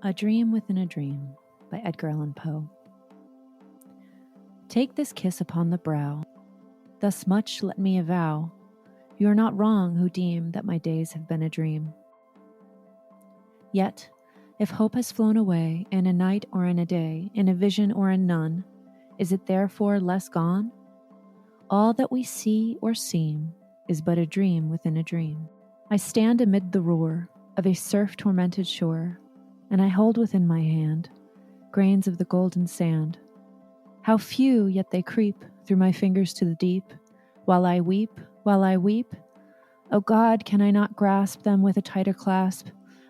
A Dream Within a Dream by Edgar Allan Poe. Take this kiss upon the brow. Thus much let me avow. You are not wrong who deem that my days have been a dream. Yet, if hope has flown away in a night or in a day, in a vision or in none, is it therefore less gone? All that we see or seem is but a dream within a dream. I stand amid the roar of a surf-tormented shore, and I hold within my hand grains of the golden sand. How few, yet they creep through my fingers to the deep, while I weep, O God, can I not grasp them with a tighter clasp?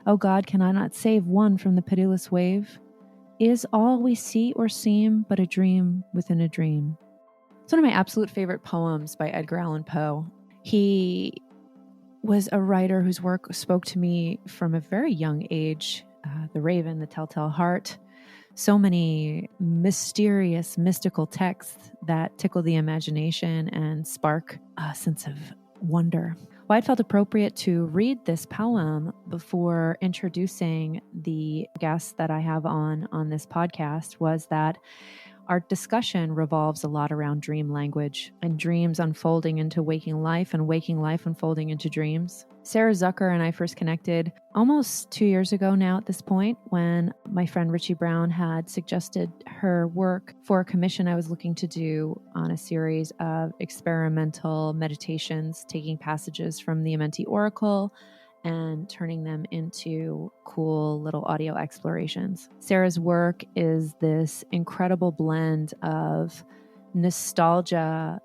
O God, can I not save one from the pitiless wave? Is all we see or seem but a dream within a dream? It's one of my absolute favorite poems by Edgar Allan Poe. He was a writer whose work spoke to me from a very young age. The Raven, The Telltale Heart, so many mysterious, mystical texts that tickle the imagination and spark a sense of wonder. Why it felt appropriate to read this poem before introducing the guests that I have on this podcast was that our discussion revolves a lot around dream language and dreams unfolding into waking life and waking life unfolding into dreams. Sarah Zucker and I first connected almost 2 years ago now at this point, when my friend Richie Brown had suggested her work for a commission I was looking to do on a series of experimental meditations, taking passages from the Amenti Oracle and turning them into cool little audio explorations. Sarah's work is this incredible blend of nostalgia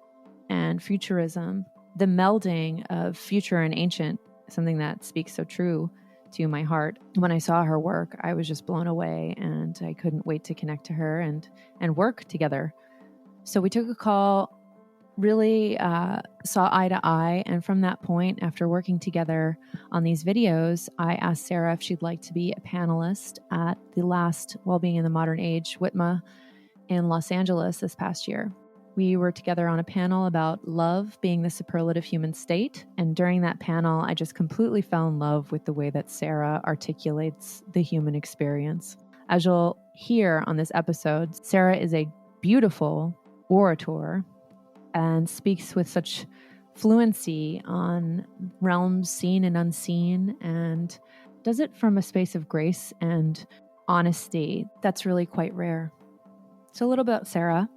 and futurism, the melding of future and ancient, something that speaks so true to my heart. When I saw her work, I was just blown away, and I couldn't wait to connect to her and work together. So we took a call, really saw eye to eye. And from that point, after working together on these videos, I asked Sarah if she'd like to be a panelist at the last Wellbeing in the Modern Age WITMA in Los Angeles this past year. We were together on a panel about love being the superlative human state. And during that panel, I just completely fell in love with the way that Sarah articulates the human experience. As you'll hear on this episode, Sarah is a beautiful orator and speaks with such fluency on realms seen and unseen, and does it from a space of grace and honesty that's really quite rare. So a little bit about Sarah.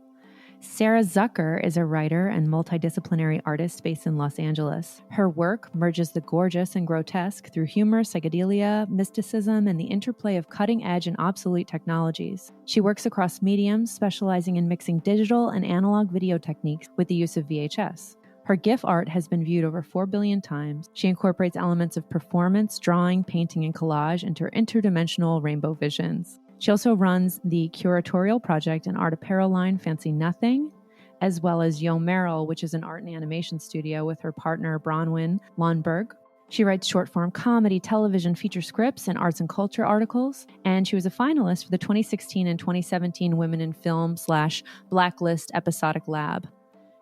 Sarah Zucker is a writer and multidisciplinary artist based in Los Angeles. Her work merges the gorgeous and grotesque through humor, psychedelia, mysticism, and the interplay of cutting-edge and obsolete technologies. She works across mediums, specializing in mixing digital and analog video techniques with the use of VHS. Her GIF art has been viewed over 4 billion times. She incorporates elements of performance, drawing, painting, and collage into her interdimensional rainbow visions. She also runs the curatorial project and art apparel line Fancy Nothing, as well as Yo Merrill, which is an art and animation studio with her partner Bronwyn Lundberg. She writes short-form comedy, television, feature scripts, and arts and culture articles, and she was a finalist for the 2016 and 2017 Women in Film / Blacklist Episodic Lab.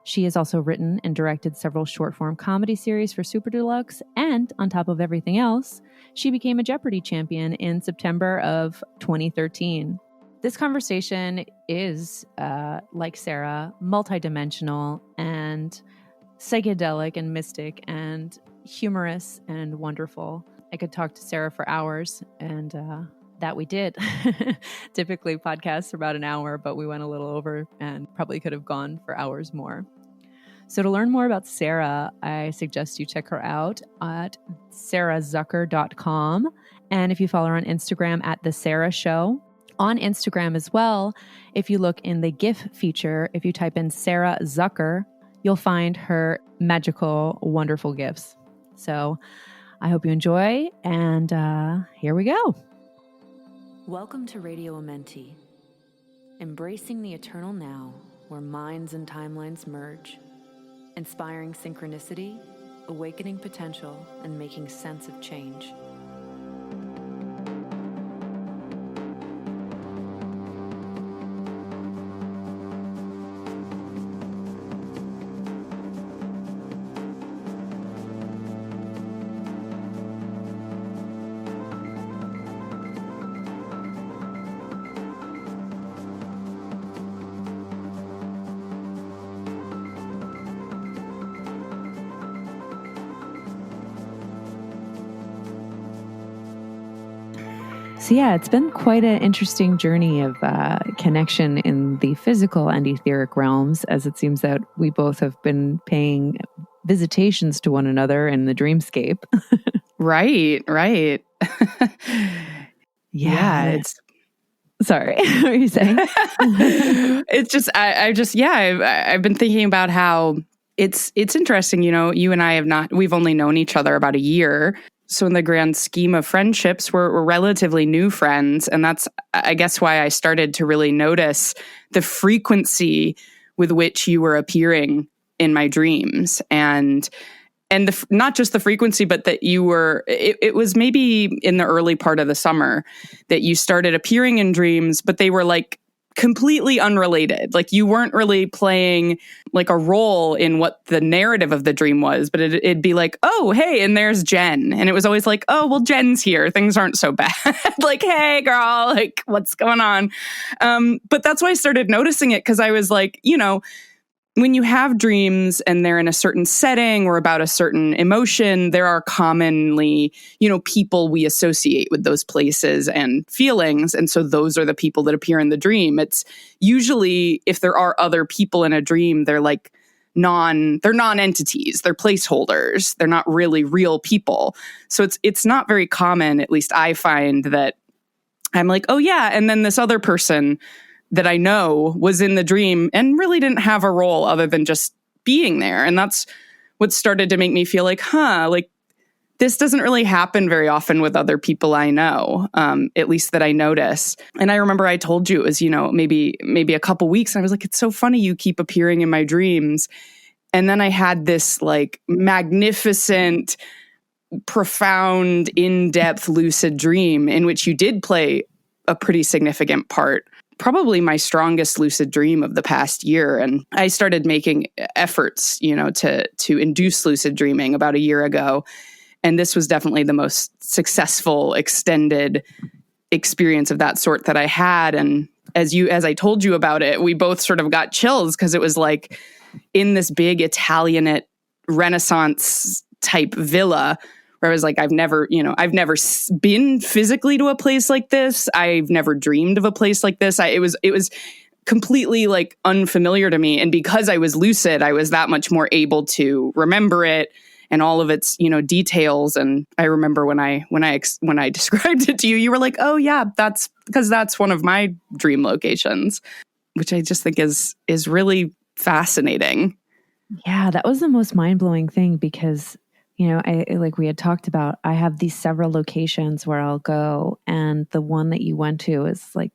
She has also written and directed several short-form comedy series for Super Deluxe, and on top of everything else, she became a Jeopardy champion in September of 2013. This conversation is, like Sarah, multidimensional and psychedelic and mystic and humorous and wonderful. I could talk to Sarah for hours, and that we did. Typically podcasts are about an hour, but we went a little over and probably could have gone for hours more. So to learn more about Sarah, I suggest you check her out at sarahzucker.com. And if you follow her on Instagram at The Sarah Show, on Instagram as well, if you look in the GIF feature, if you type in Sarah Zucker, you'll find her magical, wonderful GIFs. So I hope you enjoy, and here we go. Welcome to Radio Amenti, embracing the eternal now, where minds and timelines merge, inspiring synchronicity, awakening potential, and making sense of change. So yeah, it's been quite an interesting journey of connection in the physical and etheric realms, as it seems that we both have been paying visitations to one another in the dreamscape. Right. Yeah. It's sorry. What were you saying? It's just, I've been thinking about how it's interesting, you and I we've only known each other about a year. So in the grand scheme of friendships, we're relatively new friends. And that's, I guess, why I started to really notice the frequency with which you were appearing in my dreams. And not just the frequency, but that you were, it was maybe in the early part of the summer that you started appearing in dreams, but they were like completely unrelated. Like you weren't really playing like a role in what the narrative of the dream was, but it'd be like, oh, hey, and there's Jen. And it was always like, oh, well, Jen's here. Things aren't so bad. Like, hey, girl, like what's going on? But that's why I started noticing it, because I was like, when you have dreams and they're in a certain setting or about a certain emotion, there are commonly, people we associate with those places and feelings. And so those are the people that appear in the dream. It's usually, if there are other people in a dream, they're like they're non-entities, they're placeholders. They're not really real people. So it's not very common, at least I find, that I'm like, oh yeah, and then this other person that I know was in the dream and really didn't have a role other than just being there. And that's what started to make me feel like, like this doesn't really happen very often with other people I know, at least that I notice. And I remember I told you it was, maybe a couple weeks. And I was like, it's so funny you keep appearing in my dreams. And then I had this like magnificent, profound, in-depth, lucid dream in which you did play a pretty significant part. Probably my strongest lucid dream of the past year. And I started making efforts, to induce lucid dreaming about a year ago. And this was definitely the most successful extended experience of that sort that I had. And as I told you about it, we both sort of got chills, because it was like in this big Italianate Renaissance type villa, where I was like, I've never been physically to a place like this. I've never dreamed of a place like this. It was completely like unfamiliar to me. And because I was lucid, I was that much more able to remember it and all of its, details. And I remember when I described it to you, you were like, oh yeah, that's because that's one of my dream locations, which I just think is really fascinating. Yeah, that was the most mind-blowing thing, because I, like we had talked about, I have these several locations where I'll go, and the one that you went to is like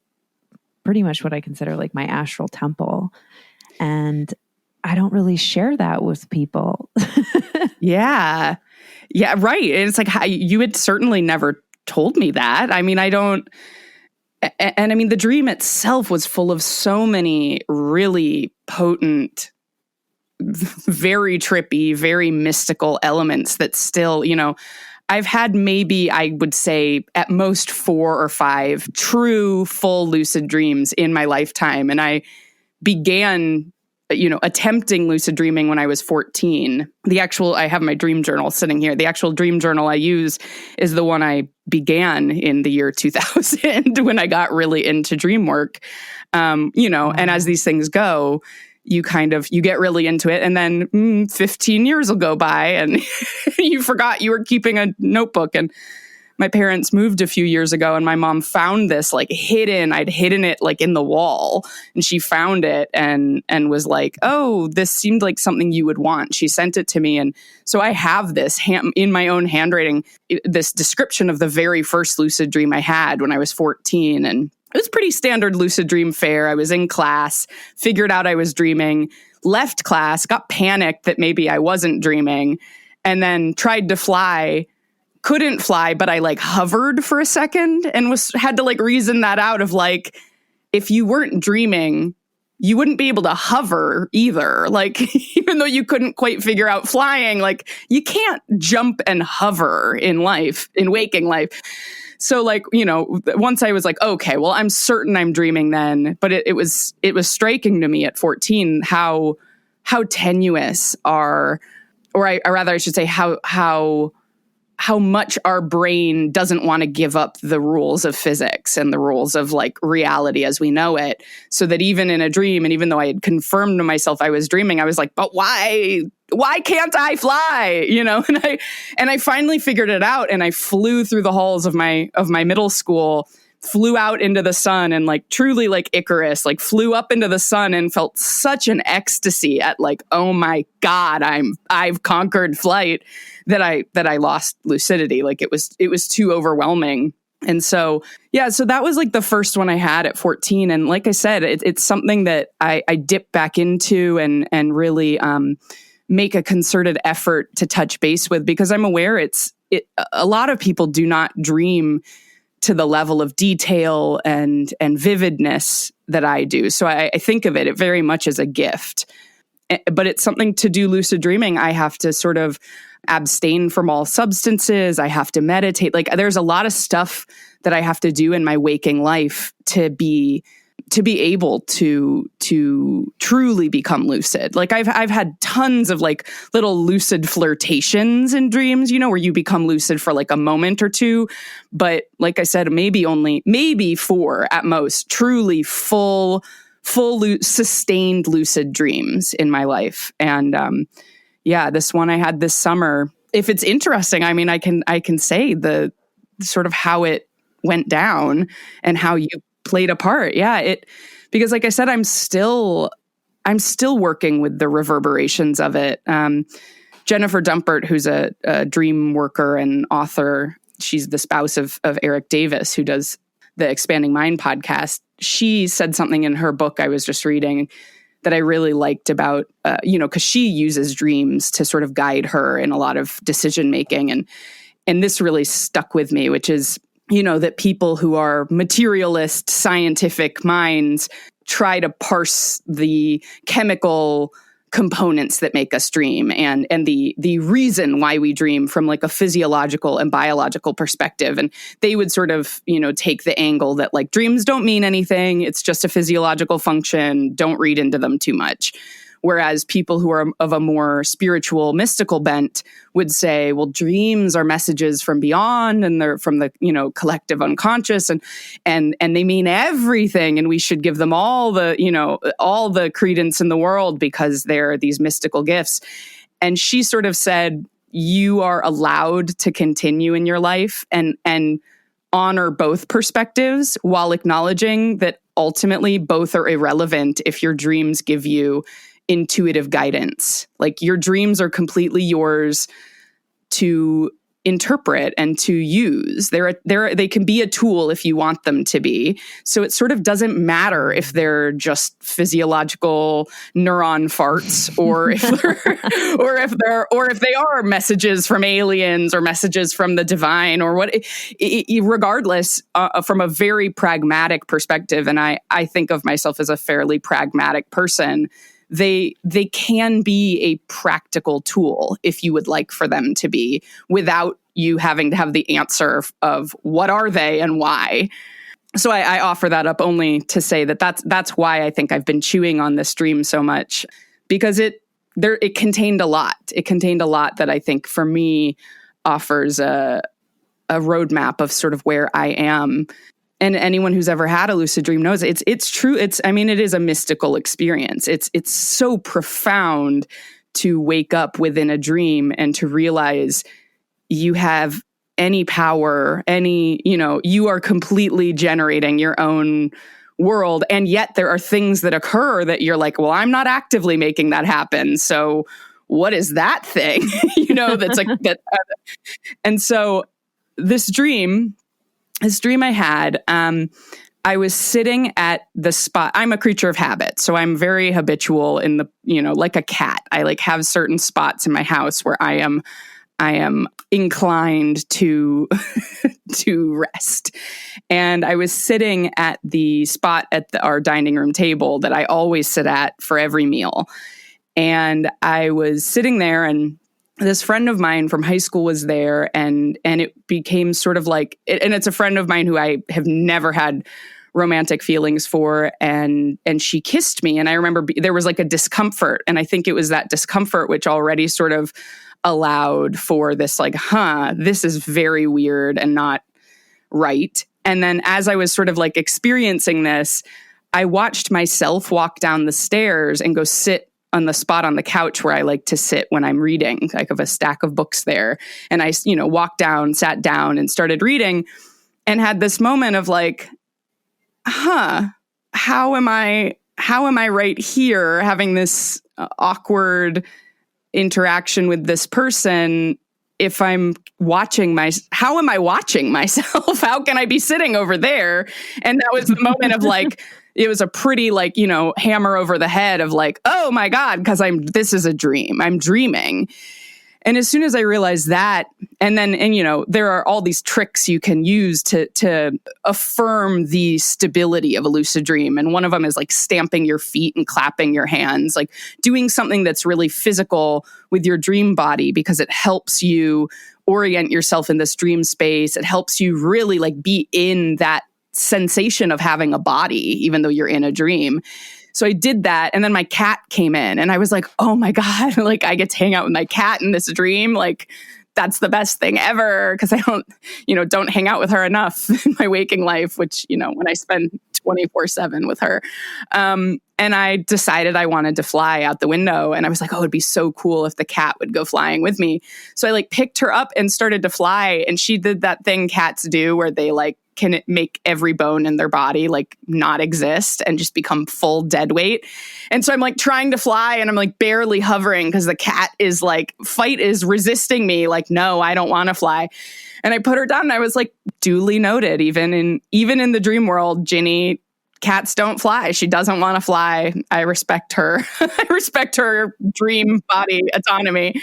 pretty much what I consider like my astral temple. And I don't really share that with people. Yeah, right. And it's like, you had certainly never told me that. I mean, I don't, and I mean, the dream itself was full of so many really potent, very trippy, very mystical elements that still, I've had maybe, I would say, at most 4 or 5 true, full lucid dreams in my lifetime. And I began, attempting lucid dreaming when I was 14. I have my dream journal sitting here. The actual dream journal I use is the one I began in the year 2000 when I got really into dream work. And as these things go, you get really into it, and then 15 years will go by and you forgot you were keeping a notebook. And my parents moved a few years ago, and my mom found this like I'd hidden it like in the wall, and she found it and was like, oh, this seemed like something you would want. She sent it to me. And so I have this in my own handwriting, this description of the very first lucid dream I had when I was 14. And it was pretty standard lucid dream fare. I was in class, figured out I was dreaming, left class, got panicked that maybe I wasn't dreaming, and then tried to fly, couldn't fly, but I like hovered for a second and had to like reason that out of like, if you weren't dreaming, you wouldn't be able to hover either. Like, even though you couldn't quite figure out flying, like you can't jump and hover in waking life. So like, once I was like, okay, well, I'm certain I'm dreaming then, but it was striking to me at 14 how tenuous or rather I should say how how much our brain doesn't want to give up the rules of physics and the rules of like reality as we know it. So that even in a dream, and even though I had confirmed to myself I was dreaming, I was like, but why can't I fly? And I finally figured it out, and I flew through the halls of my middle school, flew out into the sun, and like truly like Icarus, like flew up into the sun and felt such an ecstasy at like, oh my God, I've conquered flight, that I lost lucidity. Like it was too overwhelming. And so, yeah, so that was like the first one I had at 14. And like I said, it's something that I dip back into and really make a concerted effort to touch base with, because I'm aware a lot of people do not dream to the level of detail and vividness that I do. So I think of it very much as a gift. But it's something to do lucid dreaming. I have to sort of abstain from all substances. I have to meditate. Like there's a lot of stuff that I have to do in my waking life to be able to truly become lucid. Like I've had tons of like little lucid flirtations in dreams, where you become lucid for like a moment or two. But like I said, maybe 4 at most, truly full sustained lucid dreams in my life. And this one I had this summer. If it's interesting, I mean, I can say the sort of how it went down and how you played a part. Yeah, because like I said, I'm still working with the reverberations of it. Jennifer Dumpert, who's a dream worker and author, she's the spouse of Eric Davis, who does the Expanding Mind podcast. She said something in her book I was just reading that I really liked about, because she uses dreams to sort of guide her in a lot of decision making. And this really stuck with me, which is, that people who are materialist, scientific minds try to parse the chemical components that make us dream and the reason why we dream from like a physiological and biological perspective. And they would sort of, take the angle that like dreams don't mean anything. It's just a physiological function. Don't read into them too much. Whereas people who are of a more spiritual, mystical bent would say, well, dreams are messages from beyond, and they're from the, collective unconscious, and they mean everything, and we should give them all the credence in the world because they're these mystical gifts. And she sort of said, you are allowed to continue in your life and honor both perspectives while acknowledging that ultimately both are irrelevant if your dreams give you intuitive guidance. Like your dreams are completely yours to interpret and to use. They can be a tool if you want them to be. So it sort of doesn't matter if they're just physiological neuron farts or if they are messages from aliens or messages from the divine or what. Regardless, from a very pragmatic perspective, and I think of myself as a fairly pragmatic person, they can be a practical tool if you would like for them to be, without you having to have the answer of what are they and why. So I offer that up only to say that's why I think I've been chewing on this dream so much, because it contained a lot. It contained a lot that I think for me offers a roadmap of sort of where I am. And anyone who's ever had a lucid dream knows it's true. It is a mystical experience. It's so profound to wake up within a dream and to realize you have any power, you are completely generating your own world. And yet there are things that occur that you're like, well, I'm not actively making that happen. So what is that thing? That's like that. And so this dream I had, I was sitting at the spot. I'm a creature of habit, so I'm very habitual in the, like a cat. I like have certain spots in my house where I am inclined to to rest. And I was sitting at the spot at our dining room table that I always sit at for every meal. And I was sitting there, and this friend of mine from high school was there, and it became sort of like, and it's a friend of mine who I have never had romantic feelings for, and she kissed me, and I remember there was like a discomfort, and I think it was that discomfort which already sort of allowed for this, like, this is very weird and not right. And then as I was sort of like experiencing this, I watched myself walk down the stairs and go sit on the spot on the couch where I like to sit when I'm reading. I have a stack of books there. And I, walked down, sat down and started reading and had this moment of like, how am I right here having this awkward interaction with this person? If I'm watching how am I watching myself? How can I be sitting over there? And that was the moment of like, it was a pretty like, hammer over the head of like, oh my God, because this is a dream. I'm dreaming. And as soon as I realized that, and there are all these tricks you can use to affirm the stability of a lucid dream. And one of them is like stamping your feet and clapping your hands, like doing something that's really physical with your dream body, because it helps you orient yourself in this dream space. It helps you really like be in that sensation of having a body, even though you're in a dream. So I did that. And then my cat came in and I was like, oh my God, like I get to hang out with my cat in this dream. Like that's the best thing ever. Cause I don't hang out with her enough in my waking life, which, when I spend 24/7 with her. And I decided I wanted to fly out the window. And I was like, oh, it'd be so cool if the cat would go flying with me. So I like picked her up and started to fly. And she did that thing cats do where they like can make every bone in their body like not exist and just become full dead weight. And so I'm like trying to fly and I'm like barely hovering because the cat is like, fight is resisting me. Like, no, I don't want to fly. And I put her down and I was like, duly noted, even in the dream world, Ginny, cats don't fly. She doesn't want to fly. I respect her. I respect her dream body autonomy.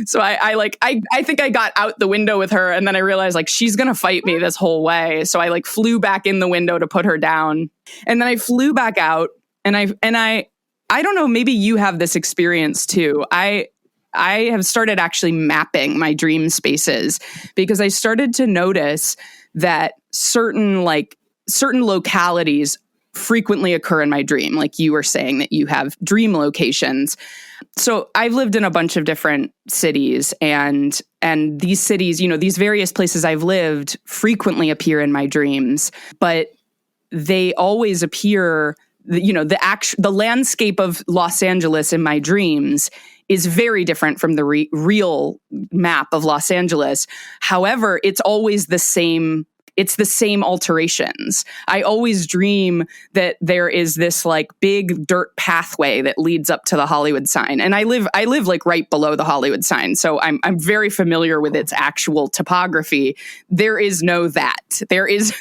So I think I got out the window with her and then I realized like she's going to fight me this whole way. So I like flew back in the window to put her down. And then I flew back out and I don't know, maybe you have this experience too. I have started actually mapping my dream spaces because I started to notice that certain localities frequently occur in my dream. Like you were saying that you have dream locations. So I've lived in a bunch of different cities and these cities, these various places I've lived frequently appear in my dreams, but they always appear, the landscape of Los Angeles in my dreams is very different from the real map of Los Angeles. However, it's always the same. It's the same alterations. I always dream that there is this like big dirt pathway that leads up to the Hollywood sign. And I live like right below the Hollywood sign. So I'm very familiar with its actual topography. There is no that. There is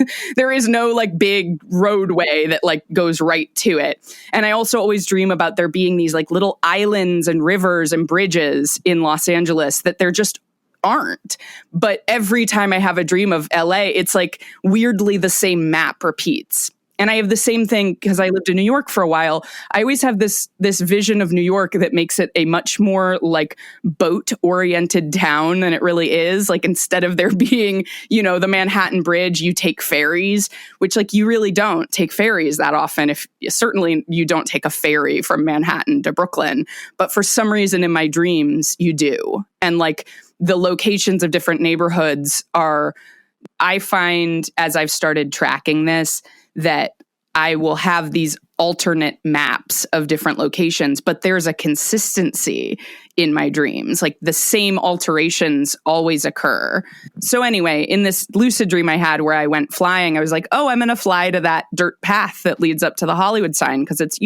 no like big roadway that like goes right to it. And I also always dream about there being these like little islands and rivers and bridges in Los Angeles that they're just aren't. But every time I have a dream of LA, it's like weirdly the same map repeats. And I have the same thing because I lived in New York for a while. I always have this vision of New York that makes it a much more like boat-oriented town than it really is. Like instead of there being, the Manhattan Bridge, you take ferries, which like you really don't take ferries that often. Certainly you don't take a ferry from Manhattan to Brooklyn, but for some reason in my dreams you do. And like the locations of different neighborhoods I find as I've started tracking this, that I will have these alternate maps of different locations, but there's a consistency in my dreams. Like the same alterations always occur. So anyway, in this lucid dream I had where I went flying, I was like, oh, I'm going to fly to that dirt path that leads up to the Hollywood sign because it's,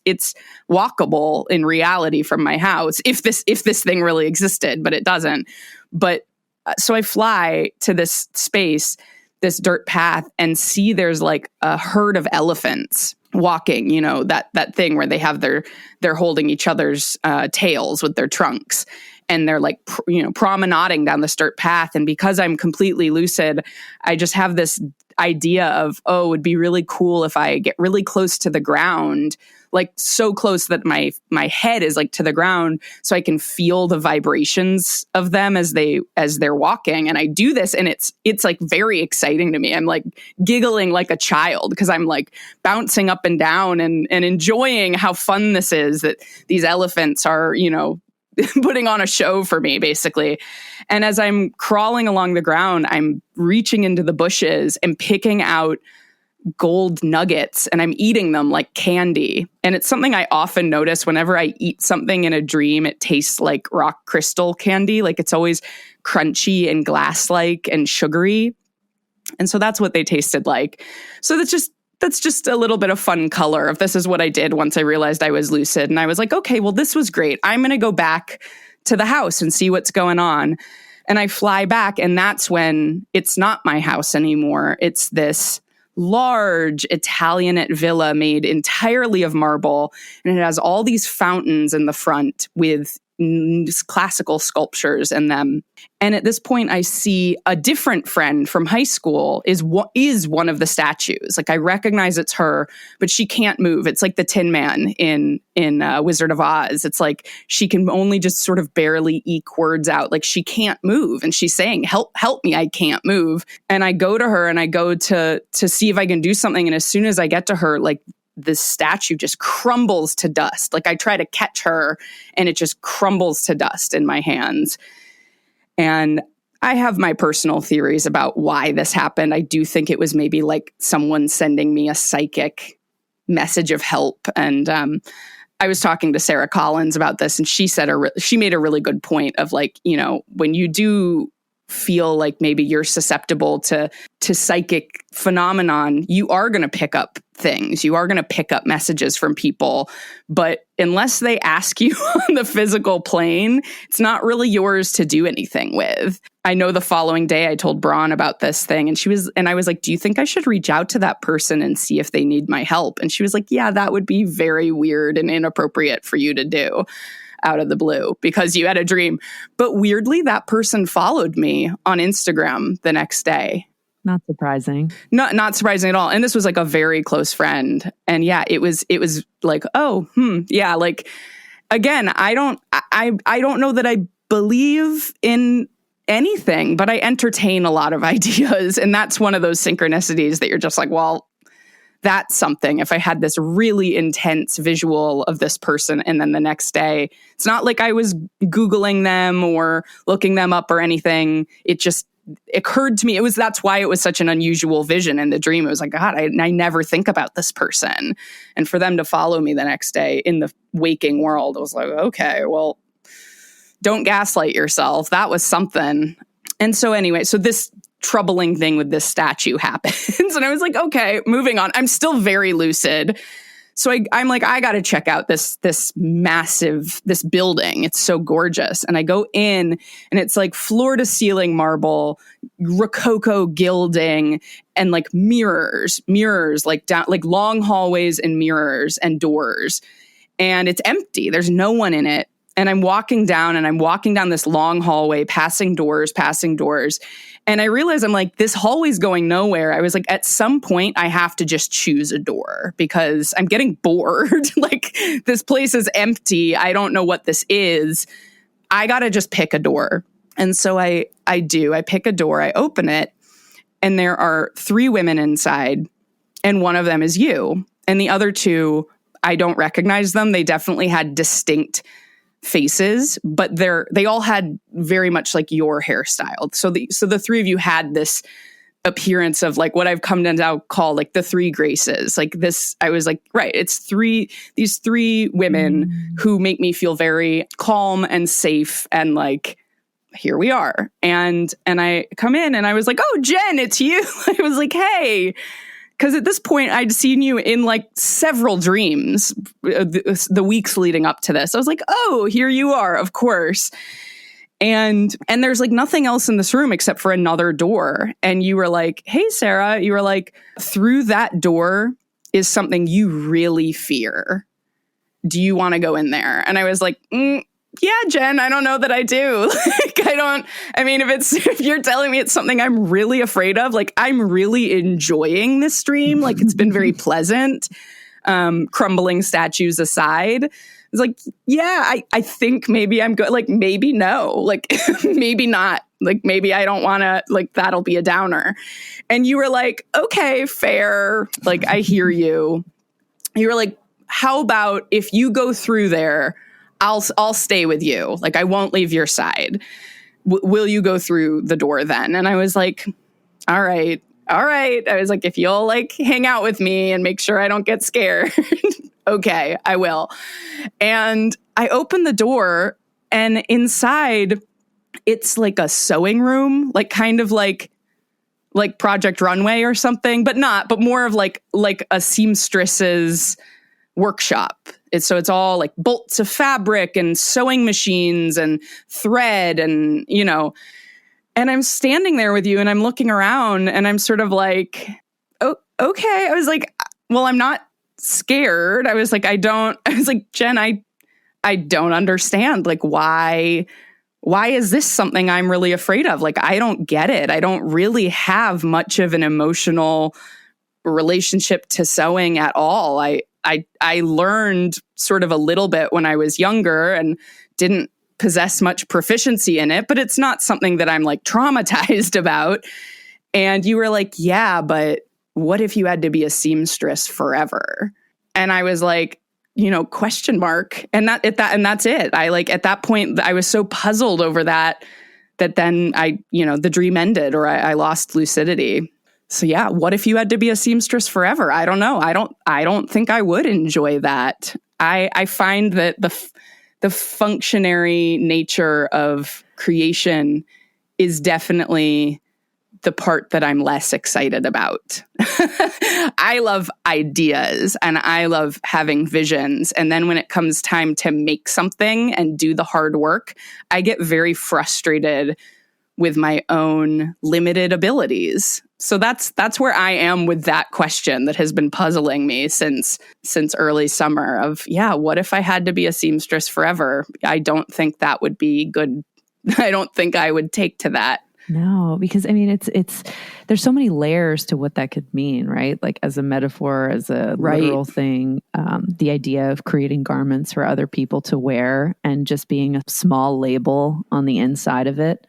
it's walkable in reality from my house if this thing really existed, but it doesn't. But so I fly to this space, this dirt path, and see there's like a herd of elephants walking, that thing where they have they're holding each other's tails with their trunks. And they're like, promenading down this dirt path. And because I'm completely lucid, I just have this idea of, it would be really cool if I get really close to the ground, like so close that my head is like to the ground so I can feel the vibrations of them as they're walking. And I do this and it's like very exciting to me. I'm like giggling like a child because I'm like bouncing up and down and enjoying how fun this is that these elephants are, putting on a show for me, basically. And as I'm crawling along the ground, I'm reaching into the bushes and picking out gold nuggets, and I'm eating them like candy. And it's something I often notice whenever I eat something in a dream. It tastes like rock crystal candy. Like it's always crunchy and glass-like and sugary. And so that's what they tasted like. So that's just a little bit of fun color of this is what I did once I realized I was lucid. And I was like, okay, well, this was great. I'm going to go back to the house and see what's going on. And I fly back, and that's when it's not my house anymore. It's this large Italianate villa made entirely of marble, and it has all these fountains in the front with classical sculptures in them. And at this point, I see a different friend from high school is one of the statues. Like I recognize it's her, but she can't move. It's like the Tin Man in Wizard of Oz. It's like she can only just sort of barely eke words out. Like she can't move, and she's saying, "Help me! I can't move." And I go to her and I go to see if I can do something. And as soon as I get to her, like this statue just crumbles to dust. Like I try to catch her and it just crumbles to dust in my hands. And I have my personal theories about why this happened. I do think it was maybe like someone sending me a psychic message of help. And I was talking to Sarah Collins about this, and she said she made a really good point of like, you know, when you do feel like maybe you're susceptible to psychic phenomenon, you are going to pick up things. You are going to pick up messages from people. But unless they ask you on the physical plane, it's not really yours to do anything with. I know the following day I told Braun about this thing, and I was like, do you think I should reach out to that person and see if they need my help? And she was like, yeah, that would be very weird and inappropriate for you to do out of the blue because you had a dream. But weirdly, that person followed me on Instagram the next day. Not surprising. Not surprising at all. And this was like a very close friend. And yeah, it was like, oh, yeah. Like, again, I don't know that I believe in anything, but I entertain a lot of ideas. And that's one of those synchronicities that you're just like, well, that's something. If I had this really intense visual of this person, and then the next day, it's not like I was Googling them or looking them up or anything. It just occurred to me. That's why it was such an unusual vision in the dream. It was like, God, I never think about this person. And for them to follow me the next day in the waking world, I was like, okay, well, don't gaslight yourself. That was something. And so anyway, so this troubling thing with this statue happens. And I was like, okay, moving on. I'm still very lucid. So I'm like, I got to check out this massive, this building. It's so gorgeous. And I go in, and it's like floor to ceiling marble, Rococo gilding, and like mirrors, like down, like long hallways and mirrors and doors. And it's empty. There's no one in it. And I'm walking down this long hallway, passing doors. And I realized I'm like, this hallway's going nowhere. I was like, at some point I have to just choose a door because I'm getting bored. Like this place is empty. I don't know what this is. I got to just pick a door. And so I pick a door, I open it, and there are 3 women inside, and one of them is you. And the other 2, I don't recognize them. They definitely had distinct faces, but they all had very much like your hairstyle. So the 3 of you had this appearance of like what I've come to now call like the 3 graces. Like this, I was like, right, it's these 3 women who make me feel very calm and safe, and like, here we are. And I come in and I was like, oh, Jen, it's you. I was like, hey. Because at this point, I'd seen you in like several dreams the weeks leading up to this. I was like, oh, here you are, of course. And there's like nothing else in this room except for another door. And you were like, hey, Sarah, you were like, through that door is something you really fear. Do you want to go in there? And I was like, yeah, Jen, I don't know that I do. If you're telling me it's something I'm really afraid of, like I'm really enjoying this dream. Like it's been very pleasant. Crumbling statues aside. It's like, yeah, I think maybe I'm good. Like maybe no, like maybe not. Like maybe I don't want to, like that'll be a downer. And you were like, okay, fair. Like I hear you. You were like, how about if you go through there, I'll stay with you. Like, I won't leave your side. Will you go through the door then? And I was like, all right. I was like, if you'll like hang out with me and make sure I don't get scared, okay, I will. And I opened the door, and inside it's like a sewing room, like kind of like Project Runway or something, but more of like a seamstress's workshop. It's all like bolts of fabric and sewing machines and thread and, and I'm standing there with you and I'm looking around and I'm sort of like, oh, okay. I was like, well, I'm not scared. I was like, Jen, I don't understand. Like, why is this something I'm really afraid of? Like, I don't get it. I don't really have much of an emotional relationship to sewing at all. I learned sort of a little bit when I was younger and didn't possess much proficiency in it, but it's not something that I'm like traumatized about. And you were like, yeah, but what if you had to be a seamstress forever? And I was like, question mark. And that's it. I like, at that point, I was so puzzled over that then the dream ended, or I lost lucidity. So yeah, what if you had to be a seamstress forever? I don't know. I don't think I would enjoy that. I find that the functionary nature of creation is definitely the part that I'm less excited about. I love ideas and I love having visions. And then when it comes time to make something and do the hard work, I get very frustrated with my own limited abilities. So that's where I am with that question that has been puzzling me since early summer of, yeah, what if I had to be a seamstress forever? I don't think that would be good. I don't think I would take to that. No, because I mean, it's there's so many layers to what that could mean, right? Like as a metaphor, as a literal thing, the idea of creating garments for other people to wear and just being a small label on the inside of it.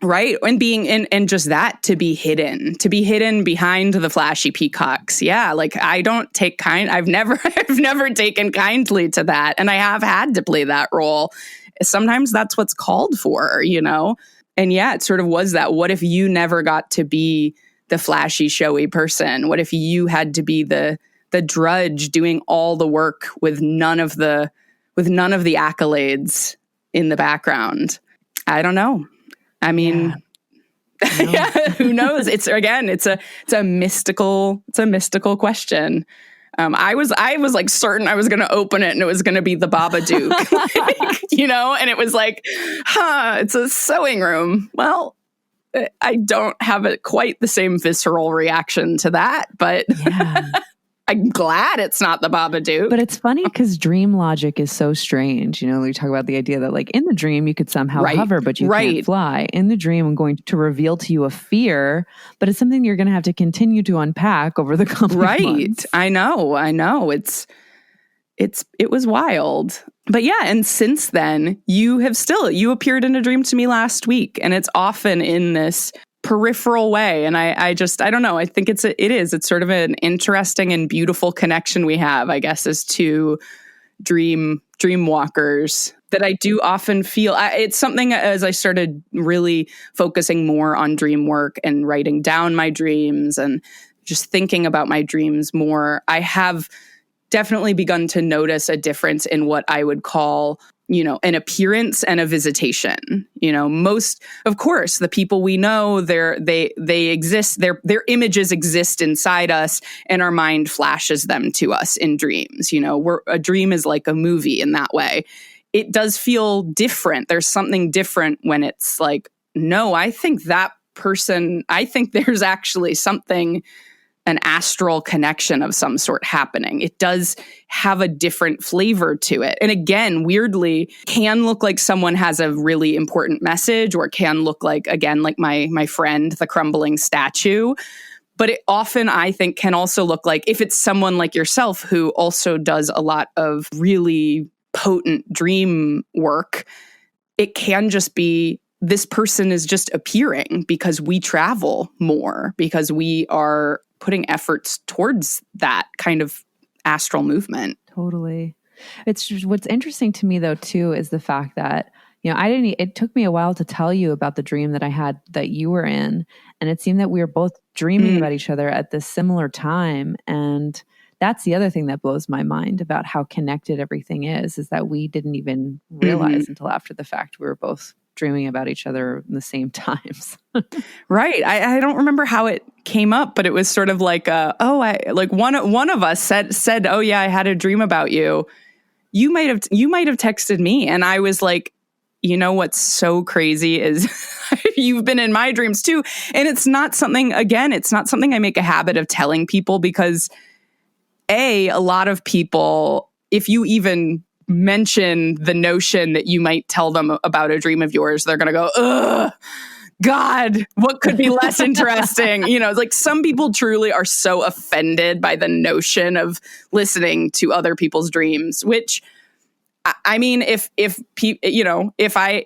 Right. And being and just that to be hidden behind the flashy peacocks. Yeah. Like I don't take I've never taken kindly to that. And I have had to play that role. Sometimes that's what's called for, And yeah, it sort of was that. What if you never got to be the flashy, showy person? What if you had to be the drudge doing all the work with none of the accolades in the background? I don't know. I mean, yeah, who knows? It's a mystical question. I was like certain I was going to open it and it was going to be the Babadook, and it was like, it's a sewing room. Well, I don't have quite the same visceral reaction to that, but yeah. I'm glad it's not the Babadook. But it's funny because dream logic is so strange. We talk about the idea that like in the dream, you could somehow hover, but you can't fly. In the dream, I'm going to reveal to you a fear, but it's something you're going to have to continue to unpack over the coming months. I know. It was wild. But yeah, and since then, you appeared in a dream to me last week, and it's often in this peripheral way. And I don't know. I think it's sort of an interesting and beautiful connection we have, I guess, as two dream walkers that I do often feel. It's something as I started really focusing more on dream work and writing down my dreams and just thinking about my dreams more, I have definitely begun to notice a difference in what I would call an appearance and a visitation. Most, of course, the people we know, they exist, their images exist inside us, and our mind flashes them to us in dreams. A dream is like a movie in that way. It does feel different. There's something different when it's like, no, I think there's actually something, an astral connection of some sort happening. It does have a different flavor to it. And again, weirdly, can look like someone has a really important message, or can look like, again, like my friend, the crumbling statue. But it often, I think, can also look like, if it's someone like yourself who also does a lot of really potent dream work, it can just be, this person is just appearing because we travel more, because we are putting efforts towards that kind of astral movement. Totally. It's just, what's interesting to me though too is the fact that, it took me a while to tell you about the dream that I had that you were in, and it seemed that we were both dreaming about each other at this similar time. And that's the other thing that blows my mind about how connected everything is that we didn't even realize until after the fact we were both dreaming about each other in the same times. Right. I don't remember how it came up, but it was sort of like, one of us said, oh yeah, I had a dream about you. You might have texted me, and I was like, you know what's so crazy is you've been in my dreams too. And it's not something I make a habit of telling people, because a lot of people, if you even mention the notion that you might tell them about a dream of yours, they're going to go, ugh, God, what could be less interesting? It's like some people truly are so offended by the notion of listening to other people's dreams, which, I mean, if I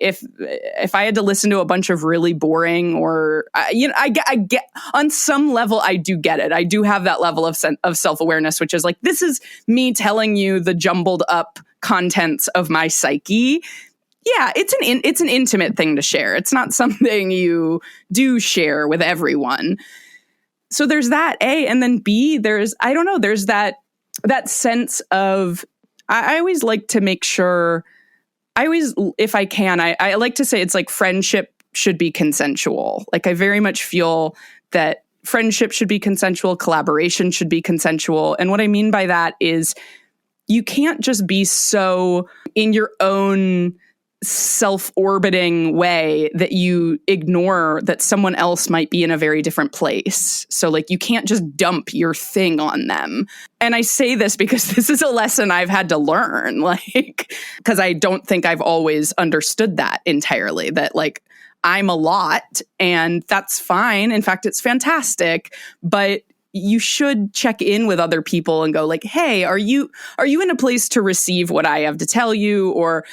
had to listen to a bunch of really boring, or I get on some level, I do get it. I do have that level of self-awareness, which is like, this is me telling you the jumbled up contents of my psyche. Yeah, it's an intimate thing to share. It's not something you do share with everyone. So there's that, A, and then B, there's that sense of, I always like to make sure, if I can, I like to say it's like friendship should be consensual. Like I very much feel that friendship should be consensual, collaboration should be consensual. And what I mean by that is you can't just be so in your own self-orbiting way that you ignore that someone else might be in a very different place. So like you can't just dump your thing on them. And I say this because this is a lesson I've had to learn, like, because I don't think I've always understood that entirely, that like I'm a lot and that's fine. In fact, it's fantastic, but you should check in with other people and go like, hey, are you in a place to receive what I have to tell you? Or,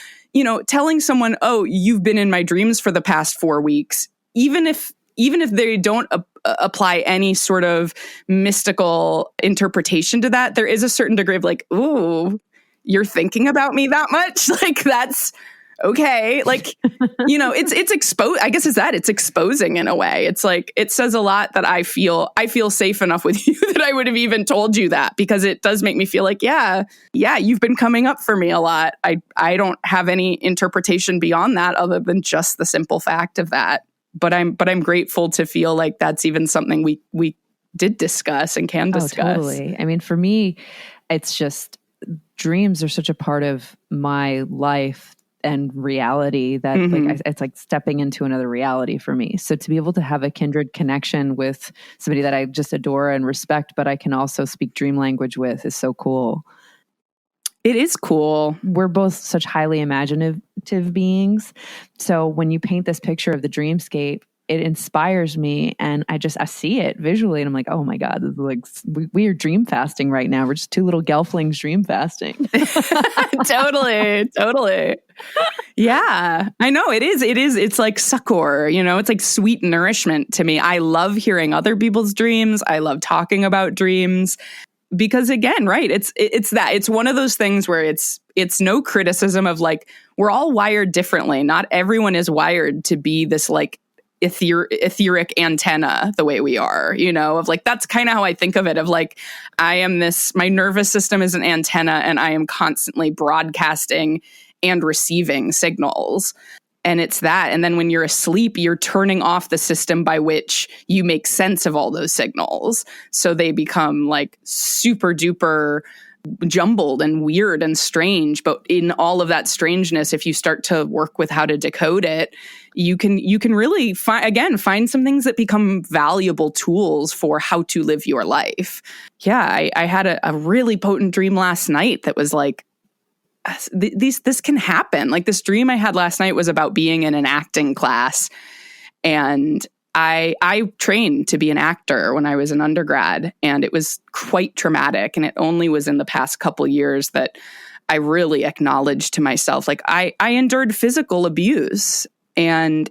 telling someone, oh, you've been in my dreams for the past 4 weeks, even if they don't apply any sort of mystical interpretation to that, there is a certain degree of like, ooh, you're thinking about me that much? Like, that's okay. Like, it's exposed. I guess it's exposing in a way. It's like, it says a lot that I feel safe enough with you that I would have even told you that, because it does make me feel like, yeah, you've been coming up for me a lot. I don't have any interpretation beyond that other than just the simple fact of that. But I'm grateful to feel like that's even something we did discuss and can discuss. Oh, totally. I mean, for me, it's just dreams are such a part of my life and reality that like it's like stepping into another reality for me. So to be able to have a kindred connection with somebody that I just adore and respect, but I can also speak dream language with, is so cool. It is cool. We're both such highly imaginative beings. So when you paint this picture of the dreamscape, it inspires me, and I see it visually, and I'm like, oh my God, this is like we are dream fasting right now. We're just two little gelflings dream fasting. Totally. Yeah, I know it is. It's like succor, it's like sweet nourishment to me. I love hearing other people's dreams. I love talking about dreams. Because again, right, it's one of those things where it's no criticism of like, we're all wired differently. Not everyone is wired to be this like etheric antenna the way we are, of like, that's kind of how I think of it, of like, my nervous system is an antenna and I am constantly broadcasting and receiving signals. And it's that. And then when you're asleep, you're turning off the system by which you make sense of all those signals. So they become like super duper jumbled and weird and strange. But in all of that strangeness, if you start to work with how to decode it, you can really find some things that become valuable tools for how to live your life. Yeah, I had a really potent dream last night that was like, this can happen. Like this dream I had last night was about being in an acting class, and I trained to be an actor when I was an undergrad, and it was quite traumatic. And it only was in the past couple years that I really acknowledged to myself, like I endured physical abuse and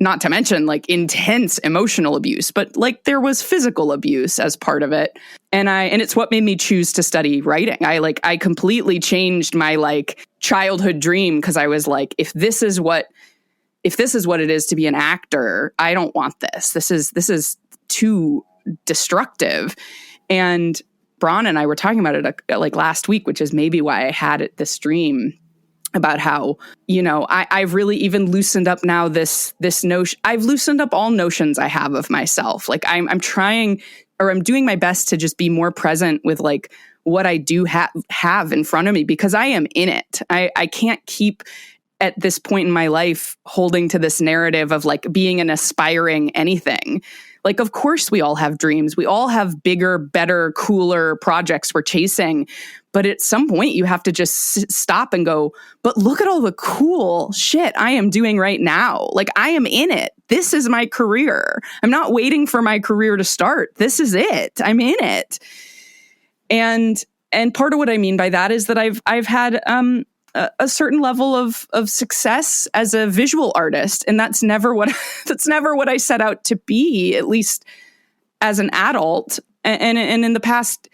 not to mention like intense emotional abuse, but like there was physical abuse as part of it. And it's what made me choose to study writing. I completely changed my like childhood dream, because I was like, if this is what it is to be an actor, I don't want this. This is too destructive. And Bron and I were talking about it like last week, which is maybe why I had this dream about how, I've really even loosened up now this notion. I've loosened up all notions I have of myself. Like I'm trying, or I'm doing my best to just be more present with like what I do have in front of me, because I am in it. I can't keep at this point in my life holding to this narrative of like being an aspiring anything. Like, of course we all have dreams. We all have bigger, better, cooler projects we're chasing. But at some point you have to just stop and go, but look at all the cool shit I am doing right now. Like, I am in it. This is my career. I'm not waiting for my career to start. This is it. I'm in it. And part of what I mean by that is that I've had a certain level of success as a visual artist, and that's never what I set out to be, at least as an adult. And in the past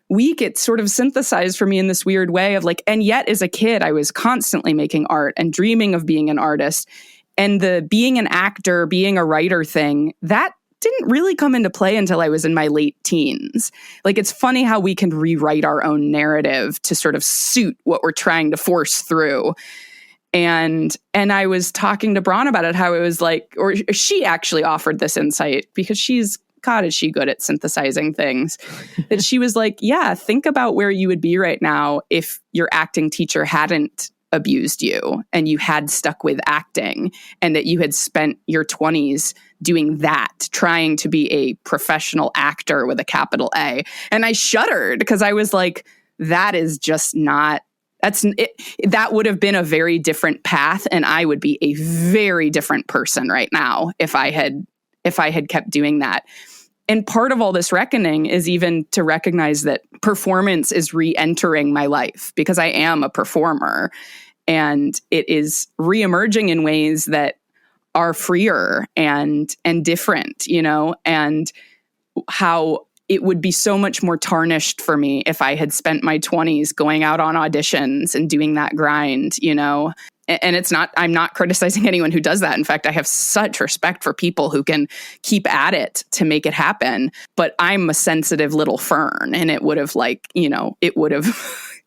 week, it's sort of synthesized for me in this weird way of like, and yet as a kid, I was constantly making art and dreaming of being an artist, and the being an actor, being a writer thing, that didn't really come into play until I was in my late teens. Like, it's funny how we can rewrite our own narrative to sort of suit what we're trying to force through. And I was talking to Bron about it, how it was like, or she actually offered this insight, because God, is she good at synthesizing things, that she was like, yeah, think about where you would be right now if your acting teacher hadn't abused you and you had stuck with acting, and that you had spent your 20s doing that, trying to be a professional actor with a capital A. And I shuddered, because I was like, that is just not, that would have been a very different path, and I would be a very different person right now if I had kept doing that. And part of all this reckoning is even to recognize that performance is re-entering my life, because I am a performer, and it is re-emerging in ways that are freer and different, and how it would be so much more tarnished for me if I had spent my 20s going out on auditions and doing that grind, And I'm not criticizing anyone who does that. In fact, I have such respect for people who can keep at it to make it happen. But I'm a sensitive little fern, and it would have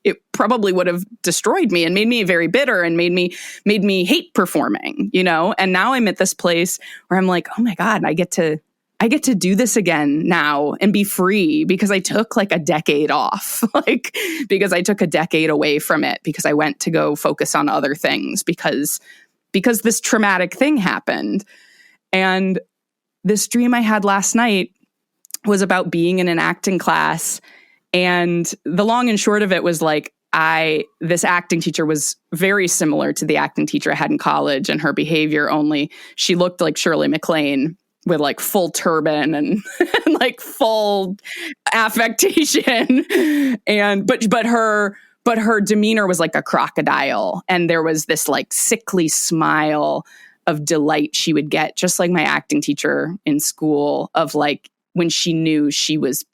it probably would have destroyed me and made me very bitter and made me hate performing, And now I'm at this place where I'm like, oh my God, I get to do this again now and be free, because I took like a decade off, because I took a decade away from it, because I went to go focus on other things, because this traumatic thing happened. And this dream I had last night was about being in an acting class. And the long and short of it was like, this acting teacher was very similar to the acting teacher I had in college, and her behavior, only she looked like Shirley MacLaine with like full turban and like full affectation. But her demeanor was like a crocodile. And there was this like sickly smile of delight she would get, just like my acting teacher in school, of like when she knew she was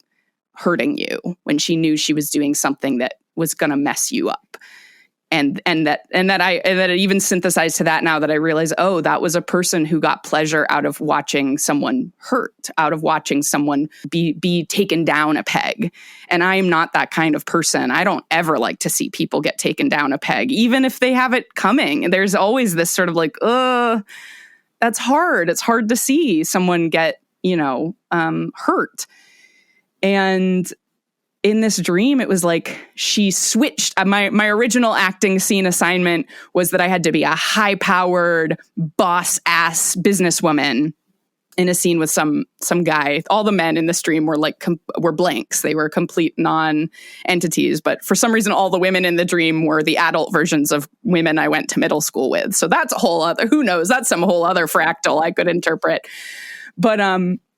hurting you, when she knew she was doing something that was going to mess you up. And that it even synthesized to that now, that I realize, oh, that was a person who got pleasure out of watching someone hurt, out of watching someone be taken down a peg. And I am not that kind of person. I don't ever like to see people get taken down a peg, even if they have it coming. There's always this sort of like, that's hard. It's hard to see someone get, hurt. And in this dream, it was like she switched. My original acting scene assignment was that I had to be a high-powered, boss-ass businesswoman in a scene with some guy. All the men in this dream were were blanks. They were complete non-entities. But for some reason, all the women in the dream were the adult versions of women I went to middle school with. So that's a whole other, who knows? That's some whole other fractal I could interpret. But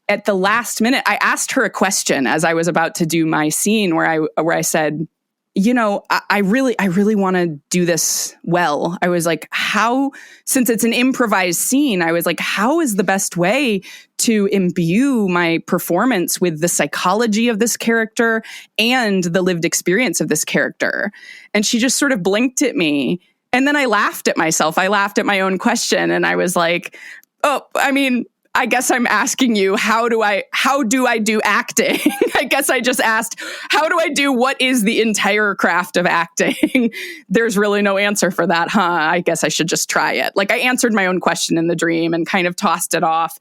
at the last minute, I asked her a question as I was about to do my scene, where I said, I really want to do this well. I was like, since it's an improvised scene, I was like, how is the best way to imbue my performance with the psychology of this character and the lived experience of this character? And she just sort of blinked at me. And then I laughed at myself. I laughed at my own question. And I was like, I guess I'm asking you, how do I do acting? I guess I just asked, how do I do what is the entire craft of acting? There's really no answer for that, huh? I guess I should just try it. Like, I answered my own question in the dream and kind of tossed it off.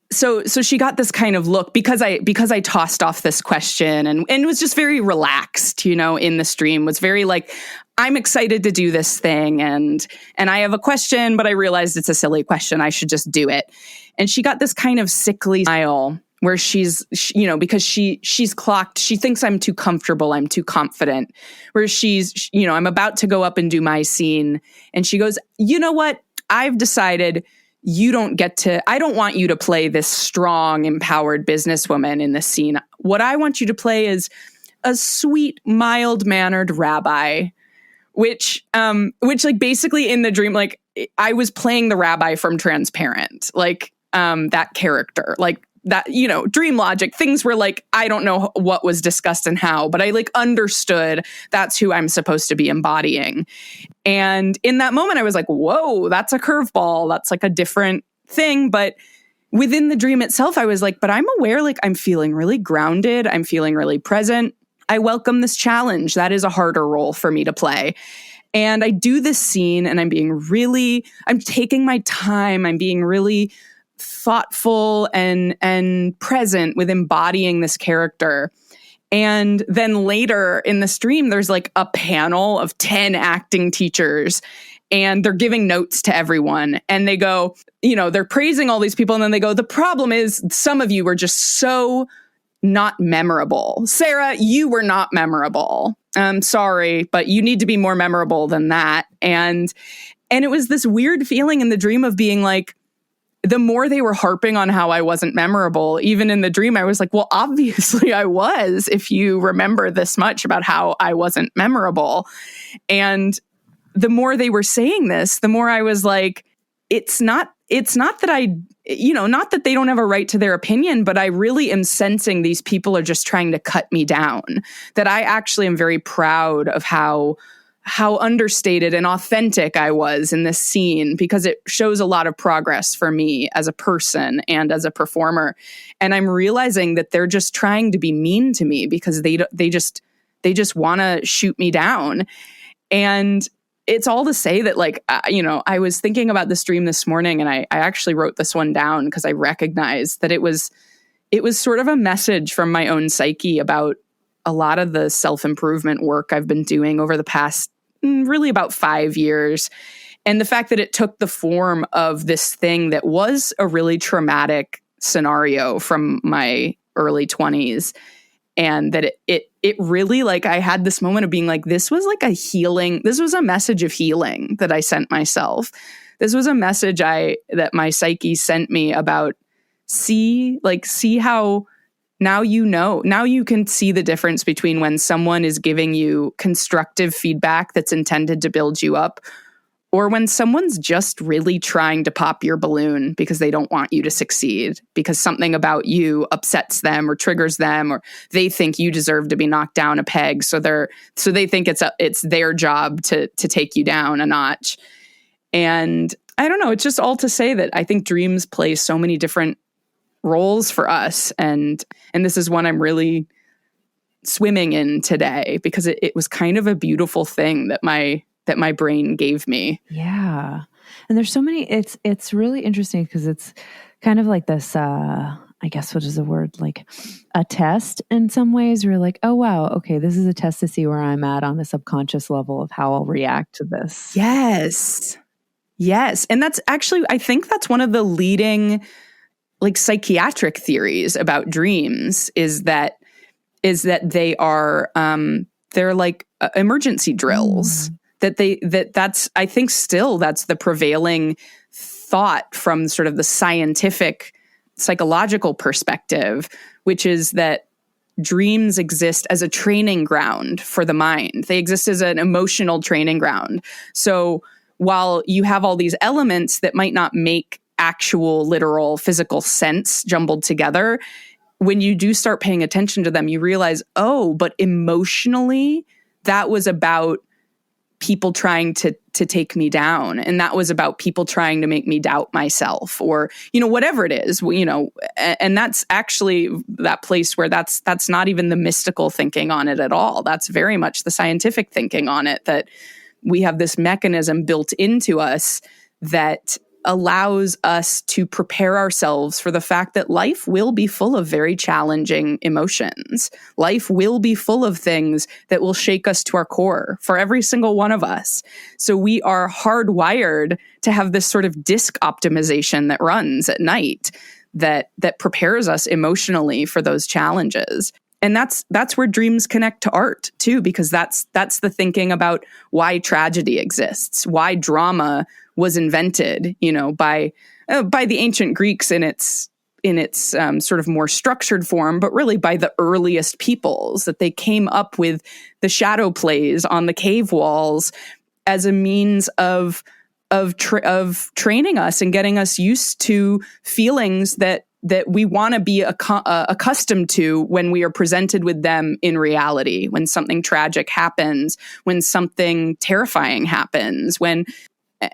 So she got this kind of look because I tossed off this question and was just very relaxed, in the stream, was very like, I'm excited to do this thing and I have a question, but I realized it's a silly question. I should just do it. And she got this kind of sickly smile where she's because she's clocked, she thinks I'm too comfortable, I'm too confident, where she's, I'm about to go up and do my scene. And she goes, you know what? I've decided I don't want you to play this strong, empowered businesswoman in this scene. What I want you to play is a sweet, mild-mannered rabbi, which like basically in the dream, like I was playing the rabbi from Transparent, like that character, like that, dream logic, things were like, I don't know what was discussed and how, but I like understood that's who I'm supposed to be embodying. And in that moment, I was like, whoa, that's a curveball. That's like a different thing. But within the dream itself, I was like, but I'm aware, like I'm feeling really grounded. I'm feeling really present. I welcome this challenge. That is a harder role for me to play. And I do this scene and I'm taking my time. I'm being really thoughtful and present with embodying this character. And then later in the stream, there's like a panel of 10 acting teachers and they're giving notes to everyone. And they go, they're praising all these people. And then they go, the problem is some of you were just so not memorable. Sarah, you were not memorable. I'm sorry, but you need to be more memorable than that. And it was this weird feeling in the dream of being like, the more they were harping on how I wasn't memorable, even in the dream, I was like, well, obviously I was, if you remember this much about how I wasn't memorable. And the more they were saying this, the more I was like, it's not that not that they don't have a right to their opinion, but I really am sensing these people are just trying to cut me down, that I actually am very proud of how understated and authentic I was in this scene, because it shows a lot of progress for me as a person and as a performer. And I'm realizing that they're just trying to be mean to me because they just want to shoot me down. And it's all to say that, like, I was thinking about this dream this morning and I actually wrote this one down because I recognized that it was sort of a message from my own psyche about a lot of the self-improvement work I've been doing over the past really about 5 years. And the fact that it took the form of this thing that was a really traumatic scenario from my early 20s. And that it really, like, I had this moment of being like, this was like this was a message of healing that I sent myself. This was a message that my psyche sent me about, see how now you can see the difference between when someone is giving you constructive feedback that's intended to build you up, or when someone's just really trying to pop your balloon because they don't want you to succeed, because something about you upsets them or triggers them, or they think you deserve to be knocked down a peg. So they think it's their job to take you down a notch. And I don't know, it's just all to say that I think dreams play so many different roles for us. And this is one I'm really swimming in today, because it was kind of a beautiful thing that my brain gave me. Yeah. And there's so many, it's really interesting because it's kind of like this, I guess, what is the word? Like a test in some ways. We're like, oh, wow. Okay. This is a test to see where I'm at on the subconscious level of how I'll react to this. Yes. And that's actually, I think that's one of the leading, like, psychiatric theories about dreams is that they are, they're like emergency drills. That's I think still that's the prevailing thought from sort of the scientific psychological perspective, which is that dreams exist as a training ground for the mind. They exist as an emotional training ground. So while you have all these elements that might not make actual, literal, physical sense jumbled together, when you do start paying attention to them, you realize, oh, but emotionally, that was about people trying to take me down. And that was about people trying to make me doubt myself, or, whatever it is, and that's actually that place where that's not even the mystical thinking on it at all. That's very much the scientific thinking on it, that we have this mechanism built into us that allows us to prepare ourselves for the fact that life will be full of very challenging emotions. Life will be full of things that will shake us to our core for every single one of us. So we are hardwired to have this sort of disk optimization that runs at night that prepares us emotionally for those challenges. And that's where dreams connect to art too, because that's the thinking about why tragedy exists, why drama was invented, by the ancient Greeks in its sort of more structured form, but really by the earliest peoples, that they came up with the shadow plays on the cave walls as a means of training us and getting us used to feelings that we want to be accustomed to when we are presented with them in reality, when something tragic happens, when something terrifying happens,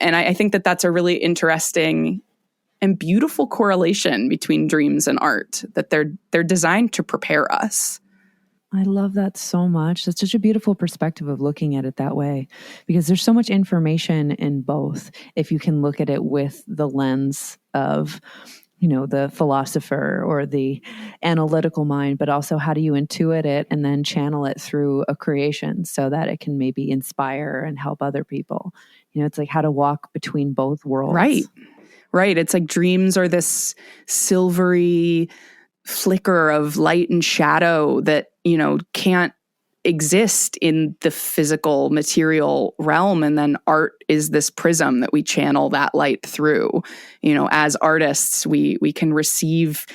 and I think that that's a really interesting and beautiful correlation between dreams and art, that they're designed to prepare us. I love that so much. That's such a beautiful perspective of looking at it that way, because there's so much information in both. If you can look at it with the lens of, the philosopher or the analytical mind, but also how do you intuit it and then channel it through a creation so that it can maybe inspire and help other people. It's like how to walk between both worlds. Right. It's like dreams are this silvery flicker of light and shadow that, can't exist in the physical material realm. And then art is this prism that we channel that light through. As artists, we can receive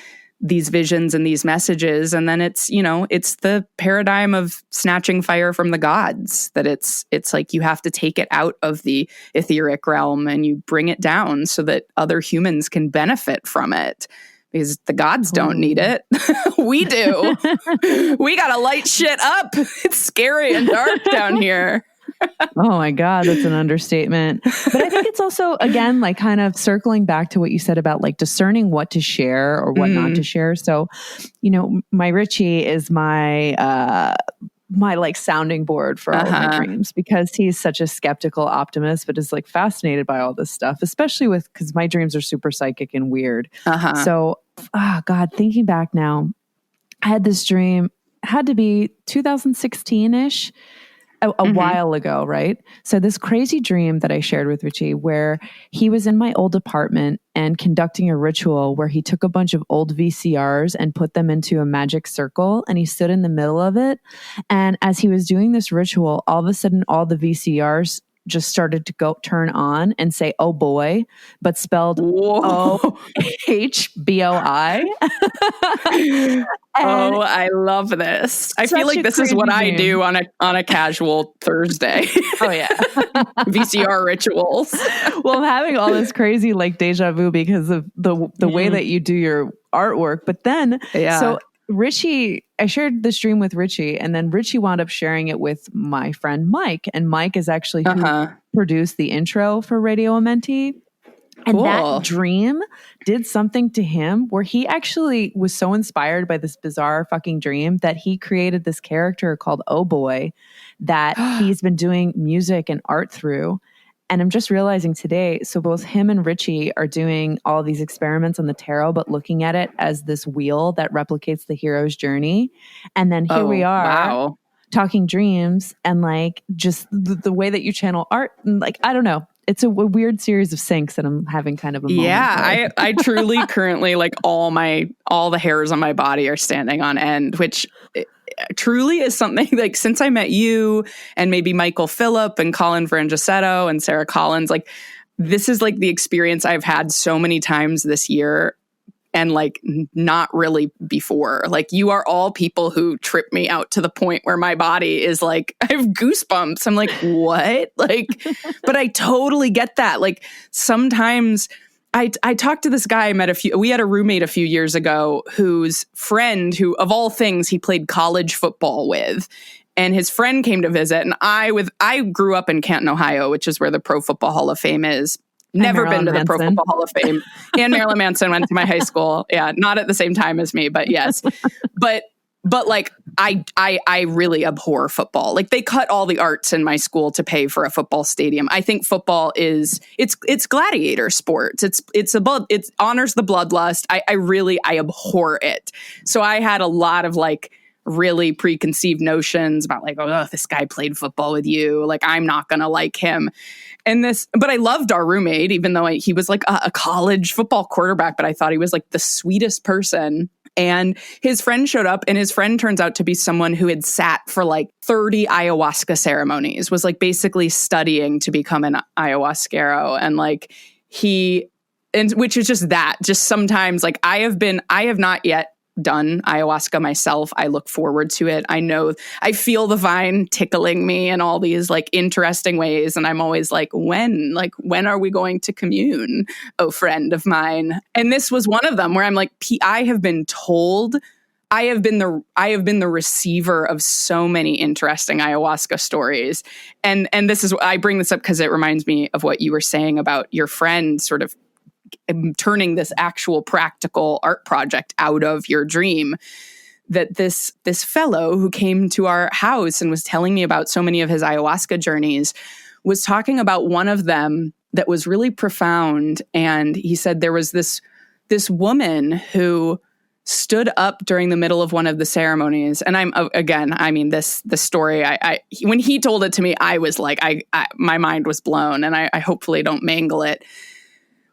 these visions and these messages. And then it's the paradigm of snatching fire from the gods, that it's like you have to take it out of the etheric realm and you bring it down so that other humans can benefit from it. Because the gods don't need it. We do. We got to light shit up. It's scary and dark down here. Oh my God, that's an understatement. But I think it's also, again, like kind of circling back to what you said about like discerning what to share or what not to share. So, my Richie is my like sounding board for all of my dreams, because he's such a skeptical optimist, but is like fascinated by all this stuff, especially because my dreams are super psychic and weird. So, God, thinking back now, I had this dream, had to be 2016-ish, a while ago, right? So this crazy dream that I shared with Richie, where he was in my old apartment and conducting a ritual where he took a bunch of old VCRs and put them into a magic circle, and he stood in the middle of it. And as he was doing this ritual, all of a sudden, all the VCRs just started to turn on and say, "Oh boy," but spelled OHBOI. Oh, I love this. I feel like this is what I do on a casual Thursday. Oh yeah. VCR rituals. Well, I'm having all this crazy like deja vu because of the way that you do your artwork. But then, so Richie, I shared this dream with Richie, and then Richie wound up sharing it with my friend Mike. And Mike is actually who produced the intro for Radio Amenti. And that dream did something to him where he actually was so inspired by this bizarre fucking dream that he created this character called Oh Boy that he's been doing music and art through. And I'm just realizing today, so both him and Richie are doing all these experiments on the tarot, but looking at it as this wheel that replicates the hero's journey. And then here we are talking dreams and like just the way that you channel art. And like, I don't know. It's a weird series of syncs that I'm having kind of a moment. Yeah, I truly currently like all the hairs on my body are standing on end, which truly is something like since I met you and maybe Michael Phillip and Colin Frangisetto and Sarah Collins, like this is like the experience I've had so many times this year and like not really before. Like you are all people who trip me out to the point where my body is like, I have goosebumps. I'm like, what? Like, but I totally get that. Like sometimes I talked to this guy we had a roommate a few years ago whose friend, who of all things, he played college football with. And his friend came to visit. And I grew up in Canton, Ohio, which is where the Pro Football Hall of Fame is. Never been to the Pro Football Hall of Fame. And Marilyn Manson went to my high school. Yeah, not at the same time as me, but yes. But like I really abhor football. Like they cut all the arts in my school to pay for a football stadium. I think football it's gladiator sports. It honors the bloodlust. I abhor it. So I had a lot of like really preconceived notions about like, oh, this guy played football with you. Like I'm not gonna like him. But I loved our roommate, even though he was like a college football quarterback, but I thought he was like the sweetest person. And his friend showed up, and his friend turns out to be someone who had sat for like 30 ayahuasca ceremonies, was like basically studying to become an ayahuasquero. And like which is just sometimes like I have not yet done ayahuasca myself. I look forward to it. I feel the vine tickling me in all these like interesting ways. And I'm always like, when are we going to commune, oh friend of mine? And this was one of them where I'm like, I have been told, I have been the receiver of so many interesting ayahuasca stories. And I bring this up because it reminds me of what you were saying about your friend sort of turning this actual practical art project out of your dream. That this fellow who came to our house and was telling me about so many of his ayahuasca journeys was talking about one of them that was really profound. And he said there was this woman who stood up during the middle of one of the ceremonies. And the story, when he told it to me, I was like, my mind was blown, and I hopefully don't mangle it.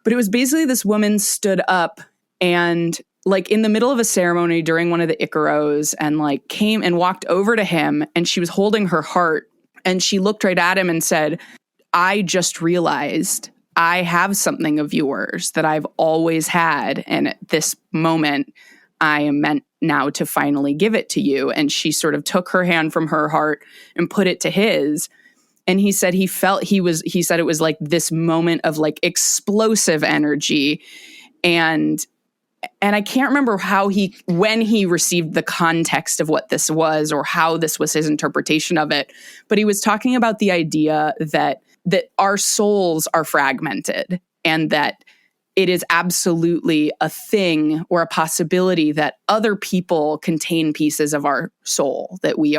But it was basically this woman stood up and like in the middle of a ceremony during one of the Icaros and like came and walked over to him, and she was holding her heart, and she looked right at him and said, I just realized I have something of yours that I've always had. And at this moment, I am meant now to finally give it to you. And she sort of took her hand from her heart and put it to his. And he said he said it was like this moment of like explosive energy. And I can't remember when he received the context of what this was or how this was his interpretation of it. But he was talking about the idea that our souls are fragmented, and that it is absolutely a thing or a possibility that other people contain pieces of our soul, that we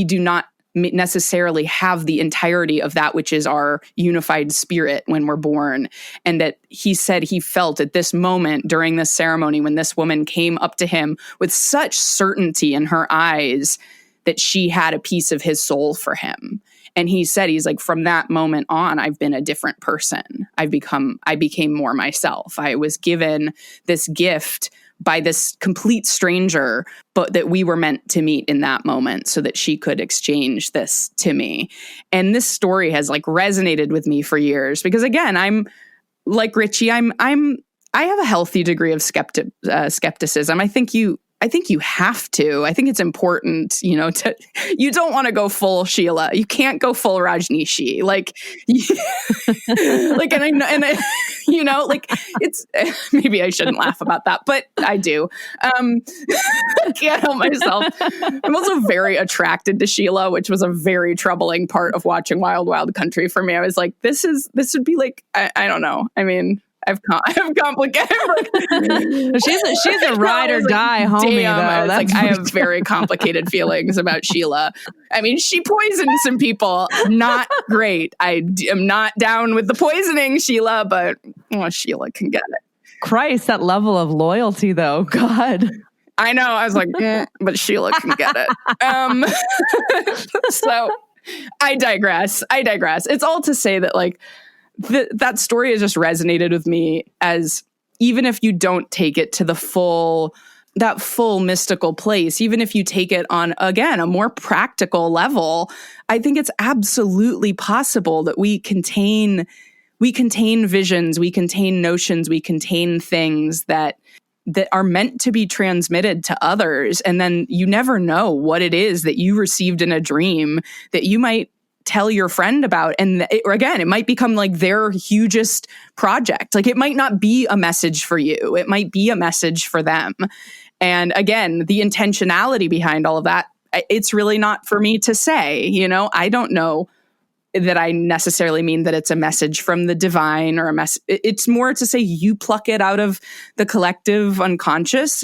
do not necessarily have the entirety of that which is our unified spirit when we're born. And that he said he felt at this moment during this ceremony when this woman came up to him with such certainty in her eyes that she had a piece of his soul for him. And he said, he's like, from that moment on, I've been a different person. I became more myself. I was given this gift by this complete stranger, but that we were meant to meet in that moment so that she could exchange this to me. And this story has like resonated with me for years because, again, I'm like Richie. I have a healthy degree of skepticism. I think you have to. I think it's important, you don't want to go full Sheila. You can't go full Rajneeshi. It's maybe I shouldn't laugh about that, but I do. I can't help myself. I'm also very attracted to Sheila, which was a very troubling part of watching Wild Wild Country for me. I was like, this would be like, I don't know. I mean, I've complicated. She's a ride or die homie, though. I have very complicated feelings about Sheila. I mean, she poisoned some people. Not great. I am not down with the poisoning, Sheila, but Sheila can get it. Christ, that level of loyalty, though. God. I know. I was like, but Sheila can get it. So I digress. It's all to say that, like, that story has just resonated with me, as even if you don't take it to that full mystical place, even if you take it on, again, a more practical level, I think it's absolutely possible that we contain we contain visions, we contain notions, we contain things that are meant to be transmitted to others. And then you never know what it is that you received in a dream that you might tell your friend about. And again, it might become like their hugest project. Like it might not be a message for you. It might be a message for them. And again, the intentionality behind all of that, it's really not for me to say. I don't know that I necessarily mean that it's a message from the divine or a message. It's more to say you pluck it out of the collective unconscious,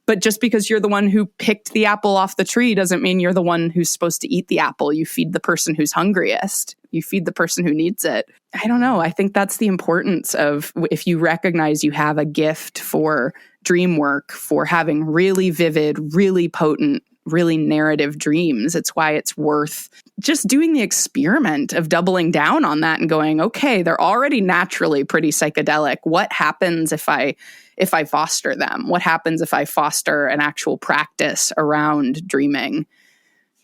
but just because you're the one who picked the apple off the tree doesn't mean you're the one who's supposed to eat the apple. You feed the person who's hungriest. You feed the person who needs it. I don't know. I think that's the importance of, if you recognize you have a gift for dream work, for having really vivid, really potent, really narrative dreams. It's why it's worth just doing the experiment of doubling down on that and going, okay, they're already naturally pretty psychedelic. What happens if I foster them? What happens if I foster an actual practice around dreaming?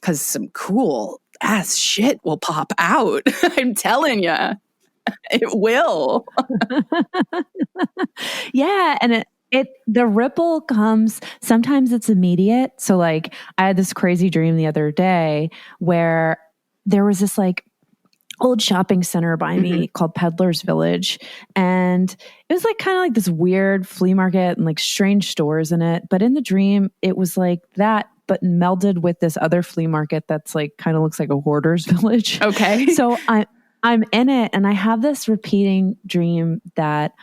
Because some cool ass shit will pop out. I'm telling you, it will. Yeah. And the ripple comes, sometimes it's immediate. So like I had this crazy dream the other day where there was this like old shopping center by me called Peddler's Village. And it was like kind of like this weird flea market and like strange stores in it. But in the dream, it was like that, but melded with this other flea market that's like kind of looks like a hoarder's village. Okay. So I'm in it and I have this repeating dream that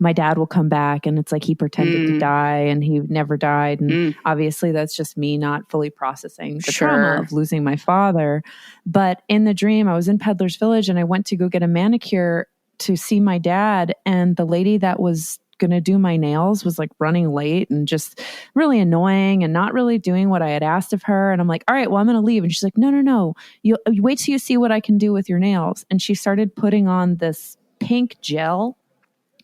my dad will come back and it's like he pretended to die and he never died. And obviously that's just me not fully processing the trauma of losing my father. But in the dream, I was in Peddler's Village and I went to go get a manicure to see my dad. And the lady that was going to do my nails was like running late and just really annoying and not really doing what I had asked of her. And I'm like, all right, well, I'm going to leave. And she's like, no. You wait till you see what I can do with your nails. And she started putting on this pink gel,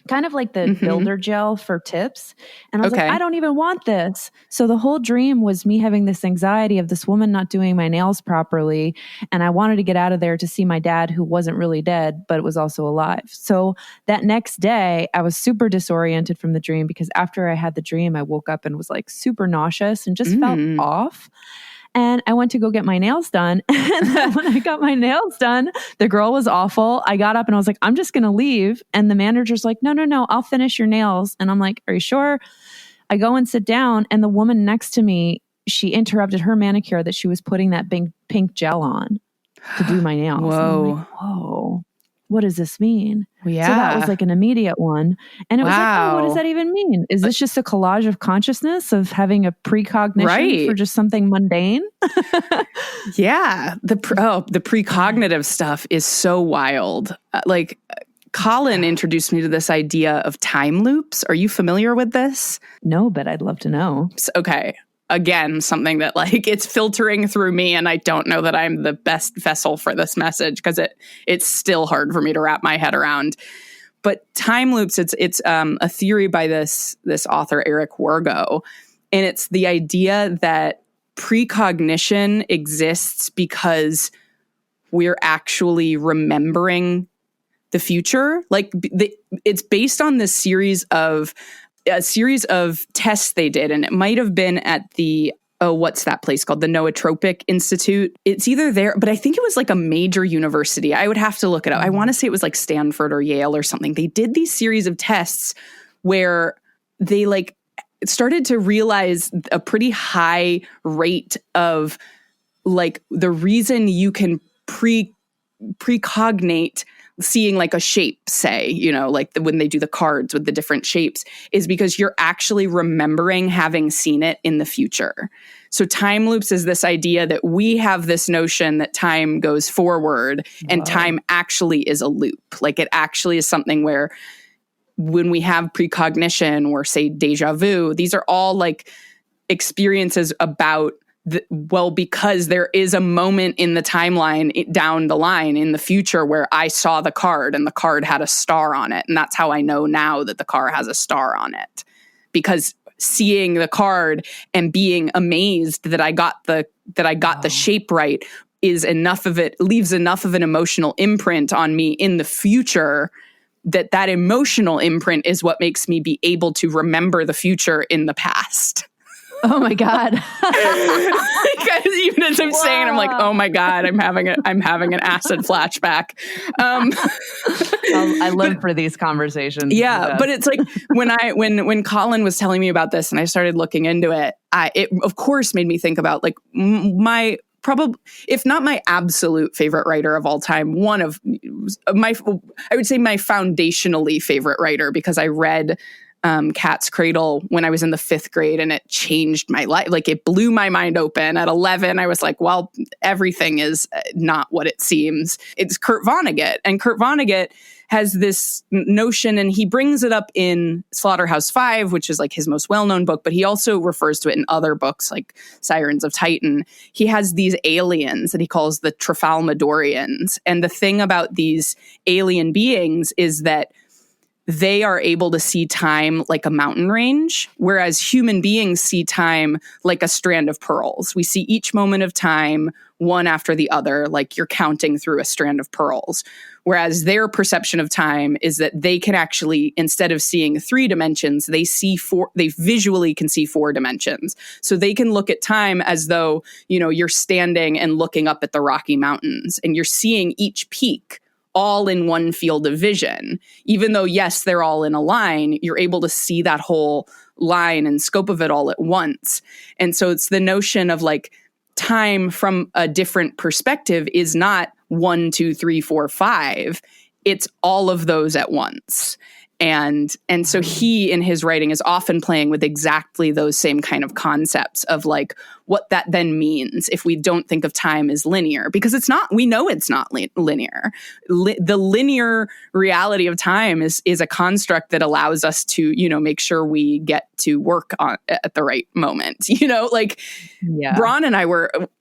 kind of like the builder gel for tips. And I was like, I don't even want this. So the whole dream was me having this anxiety of this woman not doing my nails properly. And I wanted to get out of there to see my dad, who wasn't really dead, but was also alive. So that next day I was super disoriented from the dream because after I had the dream, I woke up and was like super nauseous and just felt off. And I went to go get my nails done. And then when I got my nails done, the girl was awful. I got up and I was like, I'm just going to leave. And the manager's like, no, I'll finish your nails. And I'm like, are you sure? I go and sit down. And the woman next to me, she interrupted her manicure that she was putting that pink gel on to do my nails. Whoa. What does this mean? Yeah. So that was like an immediate one. And it was like, oh, what does that even mean? Is this just a collage of consciousness of having a precognition for just something mundane? Yeah. The precognitive stuff is so wild. Colin introduced me to this idea of time loops. Are you familiar with this? No, but I'd love to know. Okay. Again, something that like it's filtering through me, and I don't know that I'm the best vessel for this message because it's still hard for me to wrap my head around. But time loops, it's a theory by this author Eric Wargo, and it's the idea that precognition exists because we're actually remembering the future. Like it's based on this series of tests they did, and it might have been at the what's that place called? The Noetropic Institute. It's either there, but I think it was like a major university. I would have to look it up. I want to say it was like Stanford or Yale or something. They did these series of tests where they like started to realize a pretty high rate of like the reason you can precognate seeing like a shape, say, like when they do the cards with the different shapes, is because you're actually remembering having seen it in the future. So time loops is this idea that we have this notion that time goes forward and time actually is a loop. Like it actually is something where when we have precognition or say deja vu, these are all like experiences about because there is a moment in the timeline down the line in the future where I saw the card and the card had a star on it. And that's how I know now that the card has a star on it, because seeing the card and being amazed that I got the shape right leaves enough of an emotional imprint on me in the future that emotional imprint is what makes me be able to remember the future in the past. Oh my God. Even as I'm saying, I'm like, oh my God, I'm having an acid flashback. I live for these conversations. Yeah. But it's like when Colin was telling me about this and I started looking into it, it of course made me think about like my probably, if not my absolute favorite writer of all time, one of my, I would say my foundationally favorite writer, because I read Cat's Cradle when I was in the 5th grade and it changed my life. Like it blew my mind open. At 11, I was like, well, everything is not what it seems. It's Kurt Vonnegut. And Kurt Vonnegut has this notion, and he brings it up in Slaughterhouse-Five, which is like his most well-known book, but he also refers to it in other books like Sirens of Titan. He has these aliens that he calls the Trifalmadorians. And the thing about these alien beings is that they are able to see time like a mountain range, whereas human beings see time like a strand of pearls. We see each moment of time one after the other, like you're counting through a strand of pearls. Whereas their perception of time is that they can actually, instead of seeing 3 dimensions, they visually can see 4 dimensions. So they can look at time as though, you're standing and looking up at the Rocky Mountains and you're seeing each peak all in one field of vision. Even though, yes, they're all in a line, you're able to see that whole line and scope of it all at once. And so it's the notion of like time from a different perspective is not 1, 2, 3, 4, 5. It's all of those at once. And so he, in his writing, is often playing with exactly those same kind of concepts of like what that then means if we don't think of time as linear, because it's not. We know it's not linear. The linear reality of time is a construct that allows us to, make sure we get to work on at the right moment. Braun and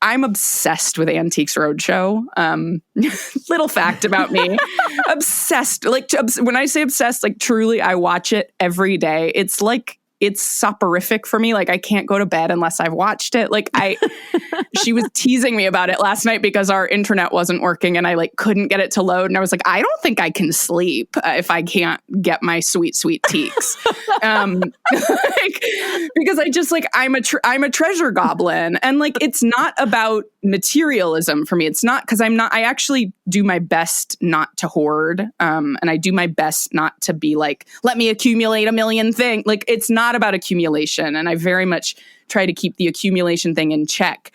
I'm obsessed with Antiques Roadshow. Little fact about me, obsessed. When I say obsessed, like truly, I watch it every day. It's like, it's soporific for me. Like I can't go to bed unless I've watched it. She was teasing me about it last night because our internet wasn't working and I couldn't get it to load. And I was like, I don't think I can sleep if I can't get my sweet, sweet teaks. Because I just I'm a treasure goblin. And it's not about materialism for me. It's not, because I actually do my best not to hoard. And I do my best not to be let me accumulate a million things. It's not about accumulation. And I very much try to keep the accumulation thing in check.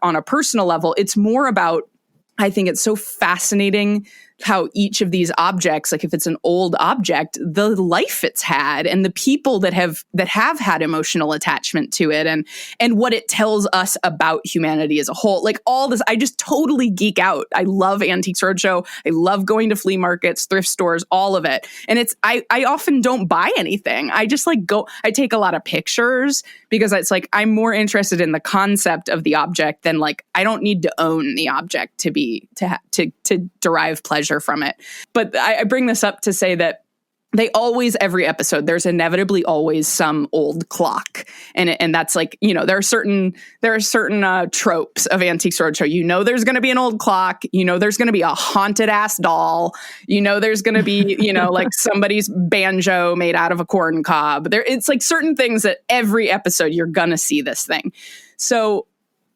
On a personal level, it's more about, I think it's so fascinating how each of these objects, if it's an old object, the life it's had and the people that have had emotional attachment to it and what it tells us about humanity as a whole. All this, I just totally geek out. I love Antiques Roadshow. I love going to flea markets, thrift stores, all of it. And I often don't buy anything. I just I take a lot of pictures because it's I'm more interested in the concept of the object than I don't need to own the object to derive pleasure from it. But I bring this up to say that every episode, there's inevitably always some old clock. And that's there are certain tropes of Antiques Roadshow. There's going to be an old clock. There's going to be a haunted ass doll. There's going to be, somebody's banjo made out of a corn cob. It's certain things that every episode you're going to see this thing. So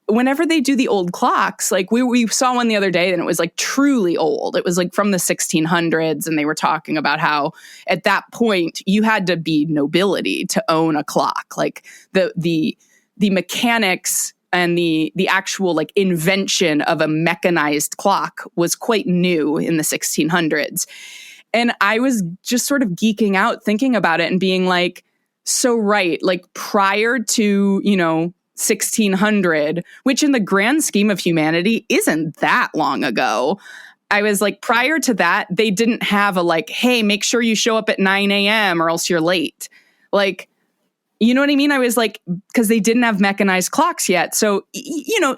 whenever they do the old clocks, we saw one the other day and it was truly old. It was from the 1600s. And they were talking about how at that point you had to be nobility to own a clock. The mechanics and the actual invention of a mechanized clock was quite new in the 1600s. And I was just sort of geeking out thinking about it and being so right, prior to, 1600, which in the grand scheme of humanity isn't that long ago. I was prior to that, they didn't have a hey, make sure you show up at 9 a.m. or else you're late. You know what I mean? I was because they didn't have mechanized clocks yet. So,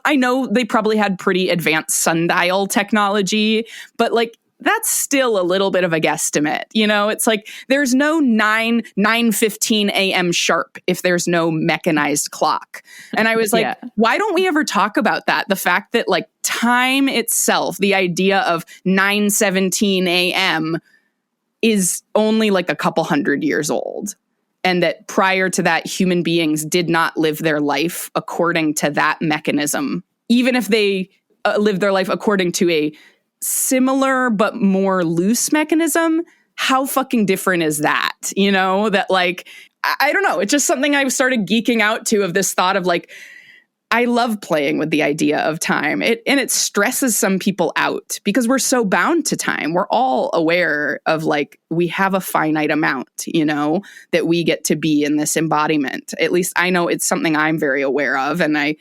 I know they probably had pretty advanced sundial technology, but that's still a little bit of a guesstimate. You know, it's like there's no 9:15 a.m. sharp if there's no mechanized clock. And I was like, why don't we ever talk about that? The fact that like time itself, the idea of 9:17 a.m. is only like a couple hundred years old. And that prior to that, human beings did not live their life according to that mechanism. Even if they lived their life according to a similar but more loose mechanism, how fucking different is that? You know, that like, I don't know. It's just something I started geeking out to, of this thought of like, I love playing with the idea of time. And it stresses some people out because we're so bound to time. We're all aware of like, we have a finite amount, you know, that we get to be in this embodiment. At least I know it's something I'm very aware of. And I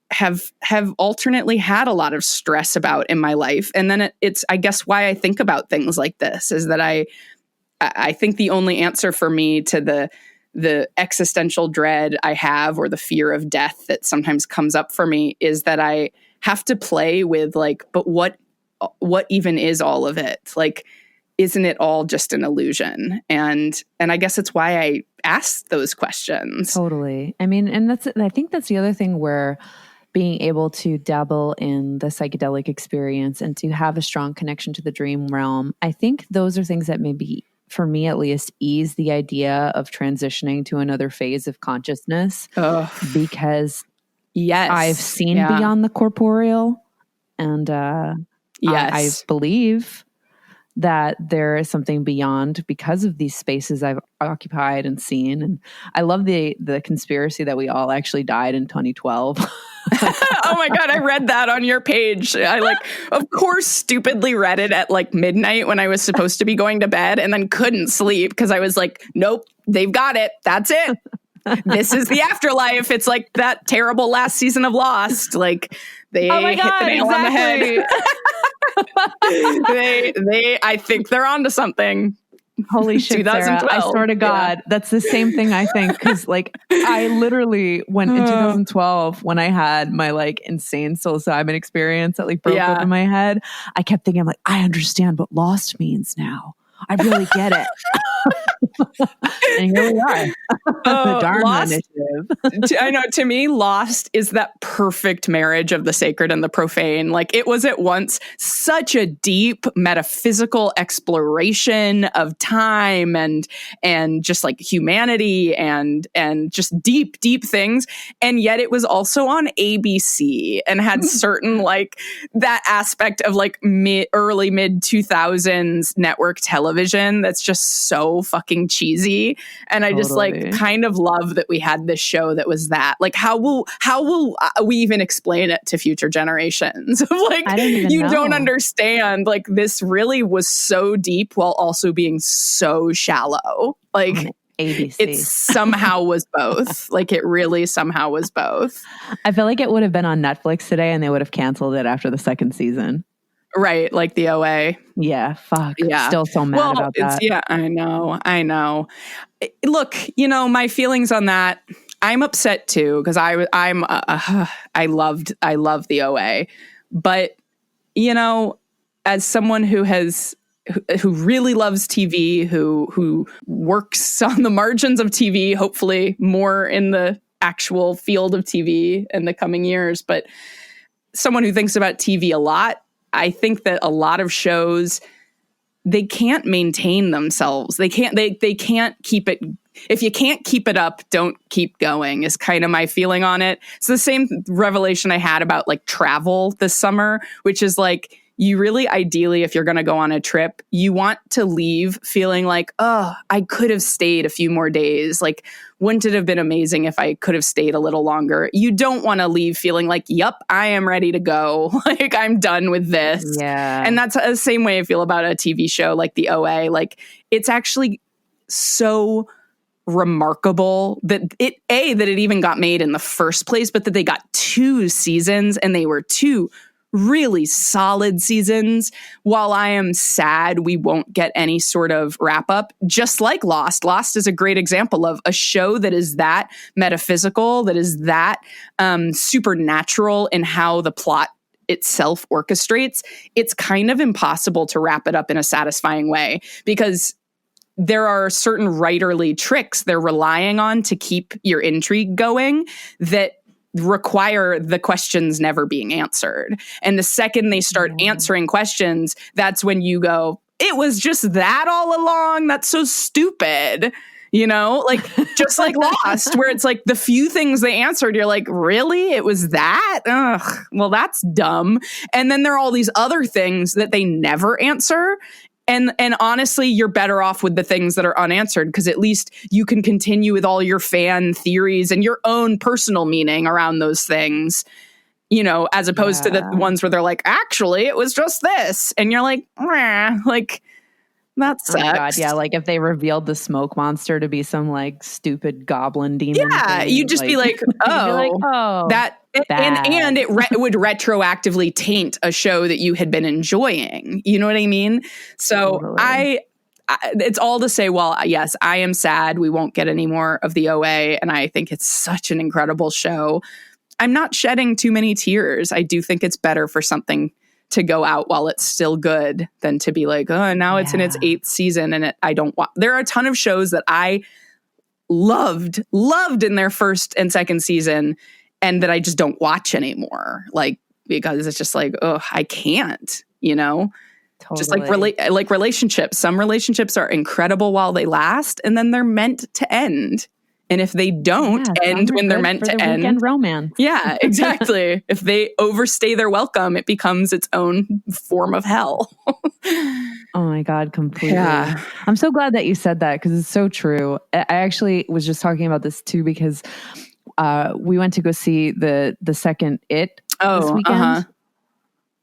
have alternately had a lot of stress about in my life. And then it's, I guess, why I think about things like this is that I think the only answer for me to the existential dread I have, or the fear of death that sometimes comes up for me, is that I have to play with like, but what even is all of it? Like, isn't it all just an illusion? And I guess it's why I ask those questions. Totally. I mean, and I think that's the other thing where being able to dabble in the psychedelic experience and to have a strong connection to the dream realm, I think those are things that maybe, for me at least, ease the idea of transitioning to another phase of consciousness. Because I've seen beyond the corporeal, and I believe that there is something beyond because of these spaces I've occupied and seen. And I love the conspiracy that we all actually died in 2012. Oh my God, I read that on your page. I of course, stupidly read it at like midnight when I was supposed to be going to bed, and then couldn't sleep because I was like, nope, they've got it. That's it. This is the afterlife. It's like that terrible last season of Lost. Like they hit the nail on the head. I think they're onto something. Holy shit, Sarah, I swear to God, that's the same thing I think. Because like I literally went in 2012 when I had my like insane psilocybin experience that like broke open my head. I kept thinking, I'm like, I understand what lost means now. I really get it. And here we are. The Dharma Lost, Initiative. I know, to me, Lost is that perfect marriage of the sacred and the profane. Like, it was at once such a deep metaphysical exploration of time and just like humanity and just deep things. And yet it was also on ABC and had certain like that aspect of like early mid 2000s network television that's just so fucking cheesy. And I just like kind of love that we had this show that was that. Like, how will we even explain it to future generations? Like, you don't understand. Like, this really was so deep while also being so shallow. Like, ABC. It somehow was both. Like, it really somehow was both. I feel like it would have been on Netflix today and they would have canceled it after the second season. Right, like the OA. Yeah, fuck. Yeah. Still so mad about that. Yeah, I know. Look, you know, my feelings on that, I'm upset too, because I love the OA. But, you know, as someone who really loves TV, who works on the margins of TV, hopefully more in the actual field of TV in the coming years, but someone who thinks about TV a lot, I think that a lot of shows, they can't maintain themselves. They can't keep it. If you can't keep it up, don't keep going is kind of my feeling on it. It's the same revelation I had about like travel this summer, which is like, you really ideally, if you're going to go on a trip, you want to leave feeling like, oh, I could have stayed a few more days. Like, wouldn't it have been amazing if I could have stayed a little longer? You don't want to leave feeling like, yep, I am ready to go. Like, I'm done with this. Yeah. And that's the same way I feel about a TV show like the OA. Like, it's actually so remarkable that it even got made in the first place, but that they got 2 seasons and they were 2 really solid seasons. While I am sad we won't get any sort of wrap up, just like Lost. Lost is a great example of a show that is that metaphysical, that is that supernatural in how the plot itself orchestrates, it's kind of impossible to wrap it up in a satisfying way, because there are certain writerly tricks they're relying on to keep your intrigue going that require the questions never being answered. And the second they start answering questions, that's when you go, it was just that all along? That's so stupid. You know, like just like Lost, where it's like the few things they answered, you're like, really? It was that? Ugh, well, that's dumb. And then there are all these other things that they never answer. And honestly, you're better off with the things that are unanswered, because at least you can continue with all your fan theories and your own personal meaning around those things, you know, as opposed to the ones where they're like, actually, it was just this. And you're like, like, that sucks. Oh my God, yeah, like if they revealed the smoke monster to be some like stupid goblin demon. Yeah, thing, you'd just be like, that. And it would retroactively taint a show that you had been enjoying. You know what I mean? So totally. It's all to say, well, yes, I am sad we won't get any more of the OA, and I think it's such an incredible show. I'm not shedding too many tears. I do think it's better for something to go out while it's still good than to be like, oh, now it's in its 8th season and I don't want. There are a ton of shows that I loved in their 1st and 2nd season, and that I just don't watch anymore. Like, because it's just like, oh, I can't, you know? Totally. Just like relationships. Some relationships are incredible while they last, and then they're meant to end. And if they don't end when they're meant to end, weekend romance. Yeah, exactly. If they overstay their welcome, it becomes its own form of hell. Oh my God, completely. Yeah. I'm so glad that you said that, because it's so true. I actually was just talking about this too, because we went to go see the second It this weekend.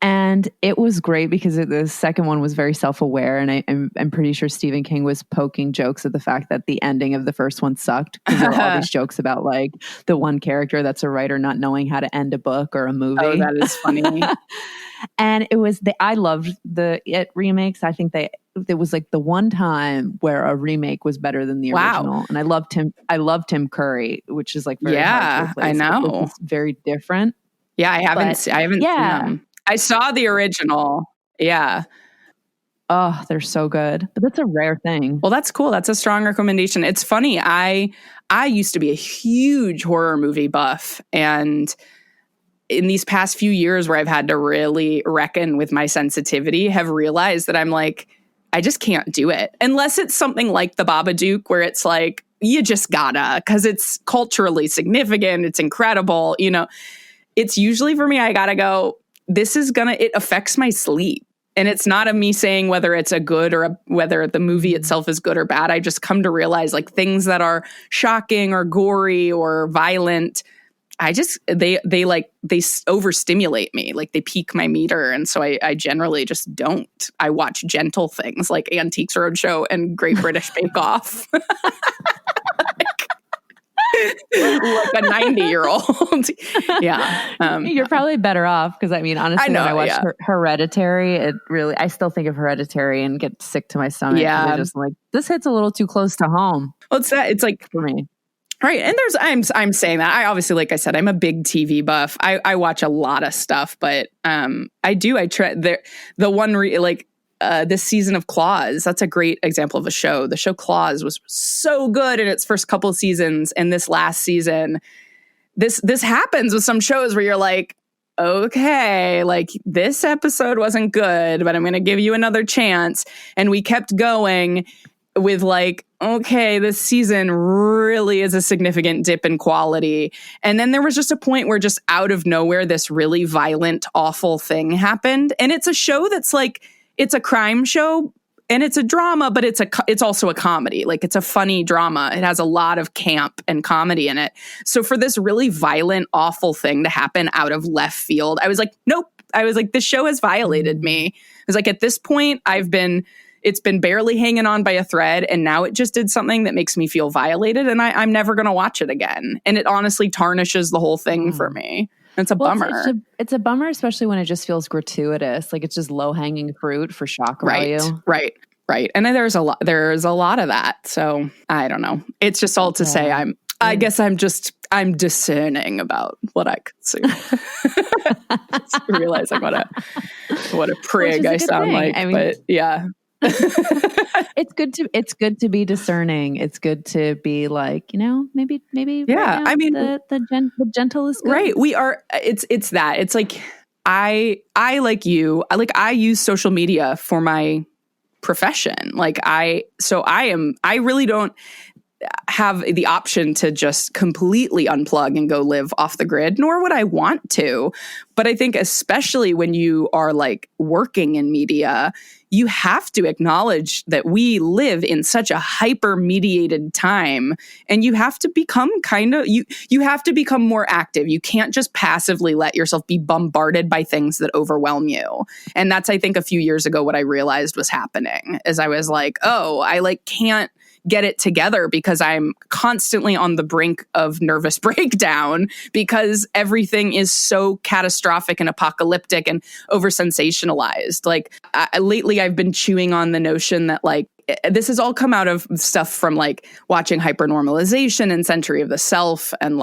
And it was great because the second one was very self-aware, and I'm pretty sure Stephen King was poking jokes at the fact that the ending of the first one sucked, because there were all these jokes about like the one character that's a writer not knowing how to end a book or a movie. Oh, that is funny. And it was I loved the It remakes. I think it was like the one time where a remake was better than the original. And I loved Tim Curry, which is like very hard to replace. I know. It's very different. Yeah, I haven't seen them. I saw the original. Yeah. Oh, they're so good. But that's a rare thing. Well, that's cool. That's a strong recommendation. It's funny. I used to be a huge horror movie buff. And in these past few years where I've had to really reckon with my sensitivity, have realized that I'm like, I just can't do it. Unless it's something like The Babadook, where it's like, you just gotta, because it's culturally significant. It's incredible. You know, it's usually for me, I gotta go, it affects my sleep. And it's not of me saying whether it's a good or whether the movie itself is good or bad. I just come to realize like things that are shocking or gory or violent, they overstimulate me. Like they peak my meter. And so I generally just don't. I watch gentle things like Antiques Roadshow and Great British Bake Off. Like a 90-year-old. Yeah. You're probably better off, because I mean, honestly, when I watched Hereditary, I still think of Hereditary and get sick to my stomach. Yeah. I just like, this hits a little too close to home. Well, it's like for me. Right. And I'm saying that. I obviously, like I said, I'm a big TV buff. I watch a lot of stuff, but I try the one this season of Claws, that's a great example of a show. The show Claws was so good in its first couple seasons, and this last season, this happens with some shows where you're like, okay, like this episode wasn't good, but I'm going to give you another chance. And we kept going with like, okay, this season really is a significant dip in quality. And then there was just a point where just out of nowhere, this really violent, awful thing happened. And it's a show that's like, it's a crime show and it's a drama, but it's also a comedy. Like it's a funny drama. It has a lot of camp and comedy in it. So for this really violent, awful thing to happen out of left field, I was like, nope. I was like, this show has violated me. I was like, at this point, it's been barely hanging on by a thread, and now it just did something that makes me feel violated, and I'm never going to watch it again. And it honestly tarnishes the whole thing for me. It's a bummer. It's a bummer, especially when it just feels gratuitous. Like it's just low-hanging fruit for shock value. Right. And there's a lot of that. So I don't know. It's just all to say I guess I'm just I'm discerning about what I consume. Realizing what a prig I sound like. I mean, but yeah. It's good to be discerning. It's good to be like, maybe yeah. Right now, I mean, the gentle is good. Right. We are. It's that. It's like I like you. I use social media for my profession. I really don't have the option to just completely unplug and go live off the grid, nor would I want to. But I think especially when you are working in media, you have to acknowledge that we live in such a hyper mediated time, and you have to become you have to become more active. You can't just passively let yourself be bombarded by things that overwhelm you. And that's, I think, a few years ago what I realized was happening, is I was like, oh, I can't get it together because I'm constantly on the brink of nervous breakdown because everything is so catastrophic and apocalyptic and over sensationalized. Lately I've been chewing on the notion that this has all come out of stuff from watching Hypernormalization and Century of the Self and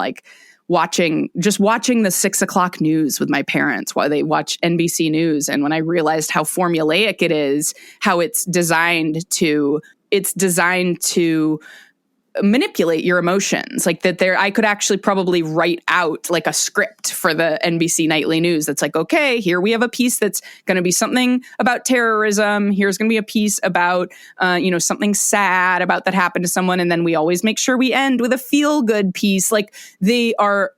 watching the 6:00 news with my parents while they watch NBC News. And when I realized how formulaic it is, how it's designed to manipulate your emotions, I could actually probably write out a script for the NBC nightly news that's okay, here we have a piece that's going to be something about terrorism, here's going to be a piece about something sad about that happened to someone, and then we always make sure we end with a feel good piece. They are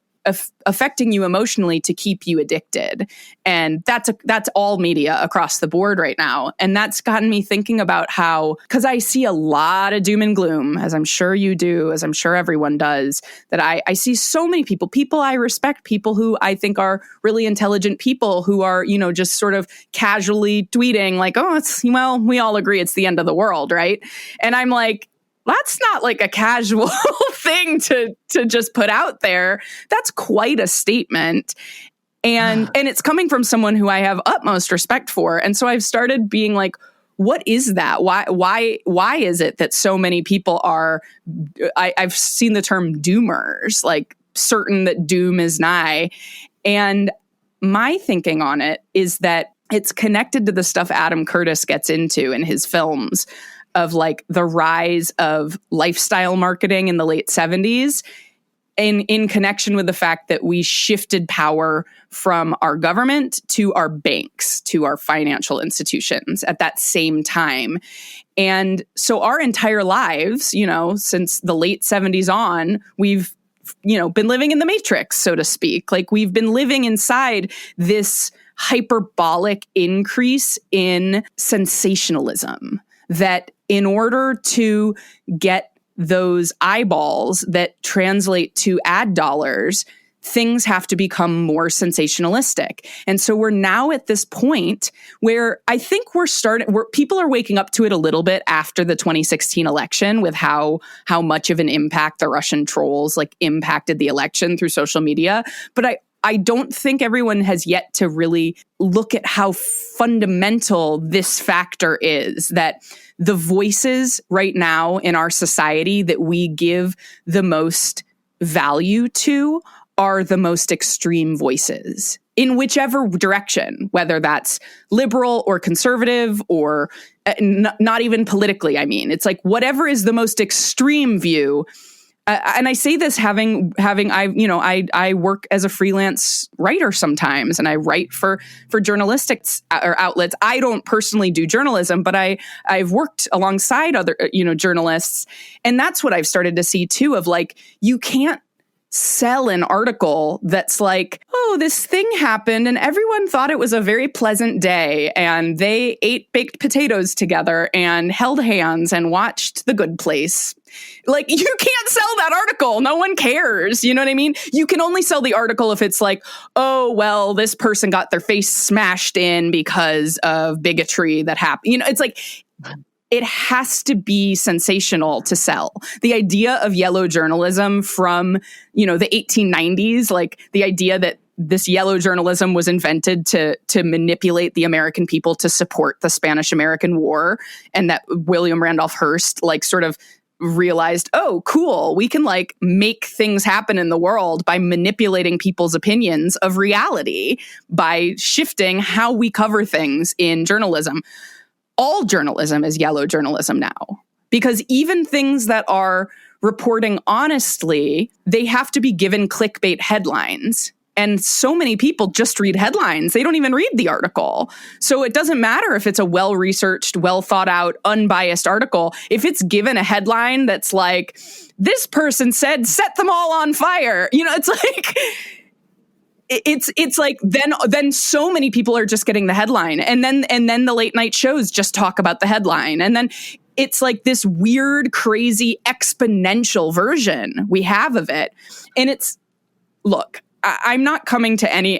affecting you emotionally to keep you addicted. And that's all media across the board right now. And that's gotten me thinking about how, because I see a lot of doom and gloom, as I'm sure you do, as I'm sure everyone does, that I see so many people I respect, people who I think are really intelligent people who are, just sort of casually tweeting we all agree it's the end of the world, right? And I'm like, that's not a casual thing to just put out there. That's quite a statement. And it's coming from someone who I have utmost respect for. And so I've started being what is that? Why is it that so many people are, I've seen the term doomers, certain that doom is nigh. And my thinking on it is that it's connected to the stuff Adam Curtis gets into in his films, of the rise of lifestyle marketing in the late 70s, in connection with the fact that we shifted power from our government to our banks, to our financial institutions at that same time. And so our entire lives, since the late 70s on, we've been living in the matrix, so to speak. We've been living inside this hyperbolic increase in sensationalism, that in order to get those eyeballs that translate to ad dollars, things have to become more sensationalistic. And so we're now at this point where I think where people are waking up to it a little bit after the 2016 election, with how much of an impact the Russian trolls impacted the election through social media. But I don't think everyone has yet to really look at how fundamental this factor is, that the voices right now in our society that we give the most value to are the most extreme voices in whichever direction, whether that's liberal or conservative or not even politically. I mean, it's whatever is the most extreme view. And I say this having I work as a freelance writer sometimes, and I write for journalistic outlets. I don't personally do journalism, but I've worked alongside other journalists, and that's what I've started to see too. Of you can't sell an article that's oh, this thing happened and everyone thought it was a very pleasant day and they ate baked potatoes together and held hands and watched The Good Place. You can't sell that article. No one cares. You know what I mean? You can only sell the article if it's oh, well, this person got their face smashed in because of bigotry that happened. It's it has to be sensational to sell. The idea of yellow journalism from, the 1890s, the idea that this yellow journalism was invented to manipulate the American people to support the Spanish-American War, and that William Randolph Hearst sort of realized, oh, cool, we can like make things happen in the world by manipulating people's opinions of reality, by shifting how we cover things in journalism. All journalism is yellow journalism now, because even things that are reporting honestly, they have to be given clickbait headlines. And so many people just read headlines. They don't even read the article. So it doesn't matter if it's a well-researched, well-thought-out, unbiased article. If it's given a headline that's like, this person said, set them all on fire. You know, it's like, it's like then so many people are just getting the headline. And then the late night shows just talk about the headline. And then it's like this weird, crazy, exponential version we have of it. And it's, look, I'm not coming to any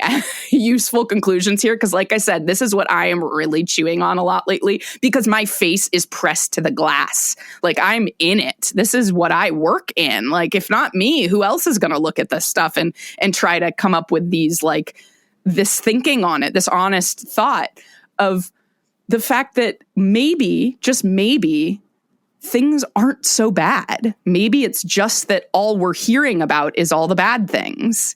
useful conclusions here because, like I said, this is what I am really chewing on a lot lately because my face is pressed to the glass. Like, I'm in it. This is what I work in. Like, if not me, who else is going to look at this stuff and try to come up with these, like, this thinking on it, this honest thought of the fact that maybe, just maybe, things aren't so bad. Maybe it's just that all we're hearing about is all the bad things.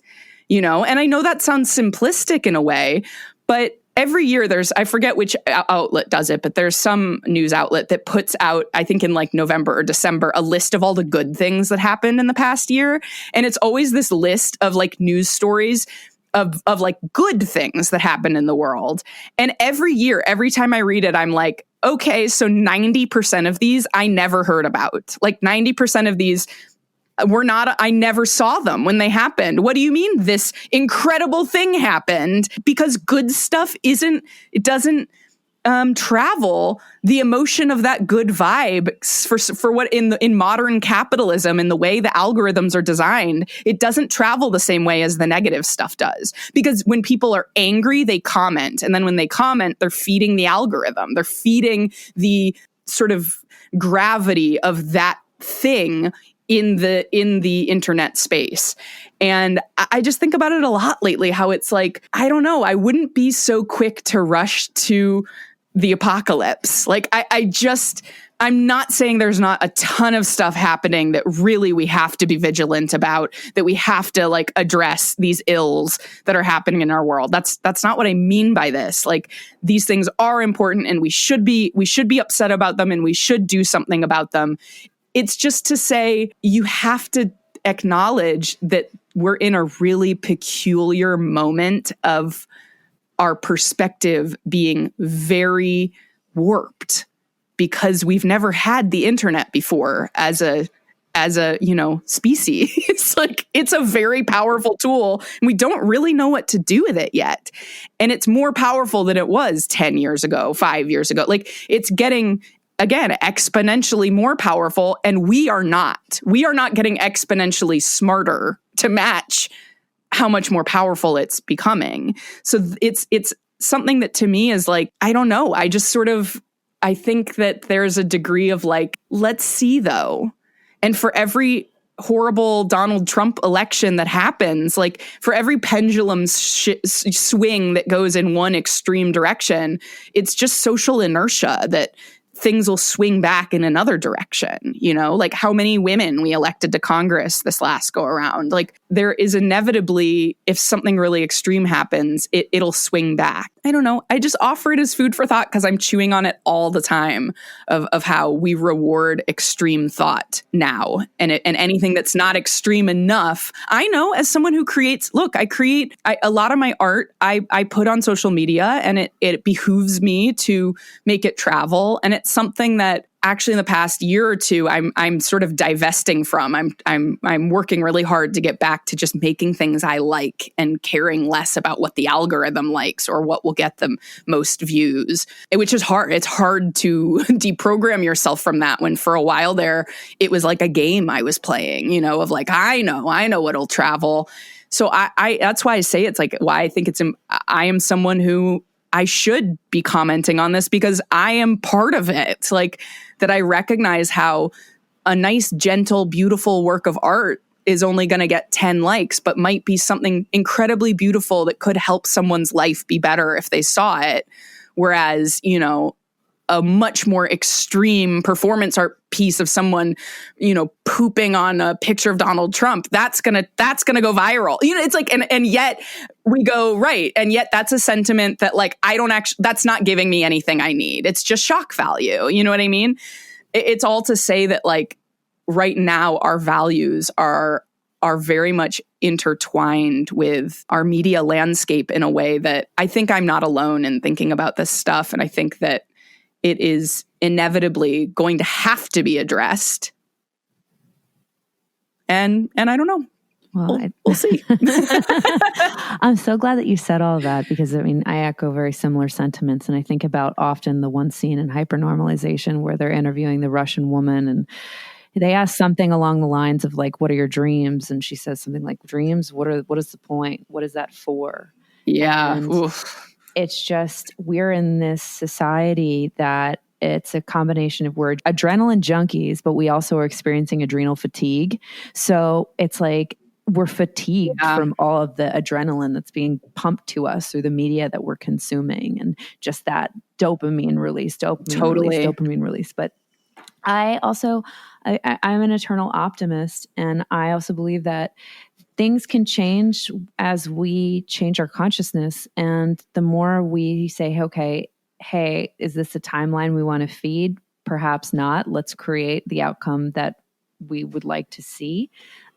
You know, and I know that sounds simplistic in a way, but every year I forget which outlet does it, but there's some news outlet that puts out, I think in like November or December, a list of all the good things that happened in the past year. And it's always this list of like news stories of like good things that happen in the world. And every year, every time I read it, I'm like, okay, so 90% of these I never heard about. Like 90% of these I never saw them when they happened. What do you mean this incredible thing happened? Because good stuff doesn't travel the emotion of that good vibe for what in modern capitalism, in the way the algorithms are designed, it doesn't travel the same way as the negative stuff does. Because when people are angry, they comment. And then when they comment, they're feeding the algorithm. They're feeding the sort of gravity of that thing in the internet space. And I just think about it a lot lately, how it's like, I don't know, I wouldn't be so quick to rush to the apocalypse. Like, I'm not saying there's not a ton of stuff happening that really we have to be vigilant about, that we have to like address these ills that are happening in our world. That's not what I mean by this. Like, these things are important and we should be upset about them and we should do something about them. It's just to say you have to acknowledge that we're in a really peculiar moment of our perspective being very warped because we've never had the internet before as a species. It's like, it's a very powerful tool and we don't really know what to do with it yet. And it's more powerful than it was 10 years ago, 5 years ago. Like, it's getting, again, exponentially more powerful, and we are not getting exponentially smarter to match how much more powerful it's becoming. So it's something that to me is like, I don't know. I think that there's a degree of like, let's see though. And for every horrible Donald Trump election that happens, like for every pendulum swing that goes in one extreme direction, it's just social inertia that things will swing back in another direction, you know, like how many women we elected to Congress this last go around. Like, there is inevitably, if something really extreme happens, it'll swing back. I don't know. I just offer it as food for thought because I'm chewing on it all the time of how we reward extreme thought now. And anything that's not extreme enough. I know, as someone who creates, look, a lot of my art I put on social media, and it behooves me to make it travel. And it's something that actually in the past year or two, I'm sort of divesting from. I'm working really hard to get back to just making things I like and caring less about what the algorithm likes or what will get them most views, which is hard. It's hard to deprogram yourself from that when for a while there, it was like a game I was playing, you know, of like, I know what'll travel. So I that's why I say it's like why I think I am someone who I should be commenting on this because I am part of it. Like, that I recognize how a nice, gentle, beautiful work of art is only going to get 10 likes, but might be something incredibly beautiful that could help someone's life be better if they saw it. Whereas, you know, a much more extreme performance art piece of someone, pooping on a picture of Donald Trump. That's gonna go viral. It's like, and yet we go, right. And yet that's a sentiment that like, that's not giving me anything I need. It's just shock value. You know what I mean? It's all to say that like right now our values are very much intertwined with our media landscape in a way that I think I'm not alone in thinking about this stuff. And I think that it is inevitably going to have to be addressed. And I don't know. Well, we'll see. I'm so glad that you said all of that, because I mean, I echo very similar sentiments. And I think about often the one scene in Hypernormalization where they're interviewing the Russian woman, and they ask something along the lines of like, what are your dreams? And she says something like, dreams? What is the point? What is that for? Yeah. And it's just, we're in this society that it's a combination of, we're adrenaline junkies, but we also are experiencing adrenal fatigue. So it's like, we're fatigued from all of the adrenaline that's being pumped to us through the media that we're consuming, and just that dopamine release. But I'm an eternal optimist, and I also believe that things can change as we change our consciousness. And the more we say, okay, hey, is this a timeline we want to feed? Perhaps not. Let's create the outcome that we would like to see.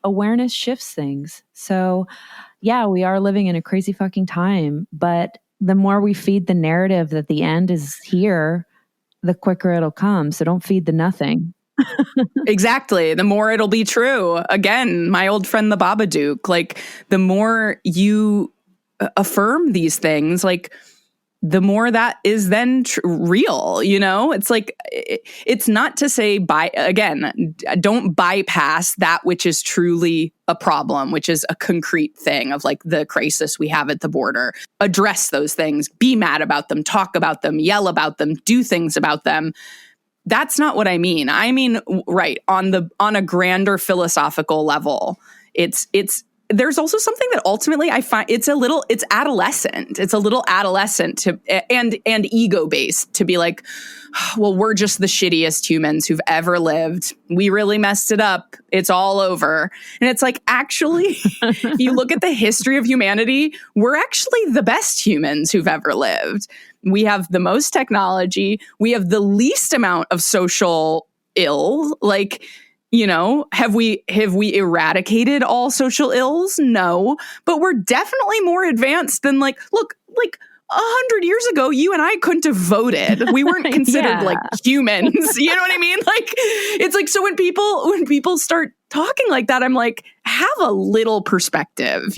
Awareness shifts things. So yeah, we are living in a crazy fucking time, but the more we feed the narrative that the end is here, the quicker it'll come. So don't feed the nothing. Exactly. The more it'll be true. Again, my old friend, the Babadook, like the more you affirm these things, like the more that is then real, it's like, it's not to say don't bypass that which is truly a problem, which is a concrete thing of like the crisis we have at the border. Address those things, be mad about them, talk about them, yell about them, do things about them. That's not what I mean. I mean, right, on a grander philosophical level, there's also something that ultimately I find it's adolescent. It's a little adolescent to and ego based to be like, well, we're just the shittiest humans who've ever lived. We really messed it up. It's all over. And it's like, actually, if you look at the history of humanity, we're actually the best humans who've ever lived. We have the most technology. We have the least amount of social ill. Like, have we eradicated all social ills? No, but we're definitely more advanced than look, 100 years ago, you and I couldn't have voted. We weren't considered like humans. You know what I mean? Like, it's like, so when people start talking like that, I'm like, have a little perspective,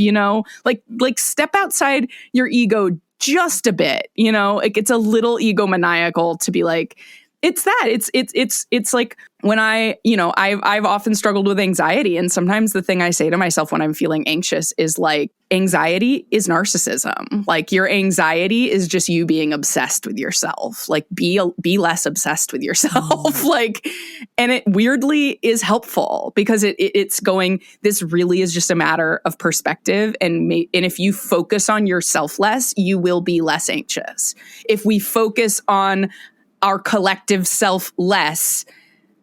like step outside your ego just a bit, like it's a little egomaniacal to be like, it's like when I've often struggled with anxiety, and sometimes the thing I say to myself when I'm feeling anxious is like, anxiety is narcissism. Like your anxiety is just you being obsessed with yourself. Like be less obsessed with yourself. Like, and it weirdly is helpful because it's going, this really is just a matter of perspective. And if you focus on yourself less, you will be less anxious. If we focus on our collective self less,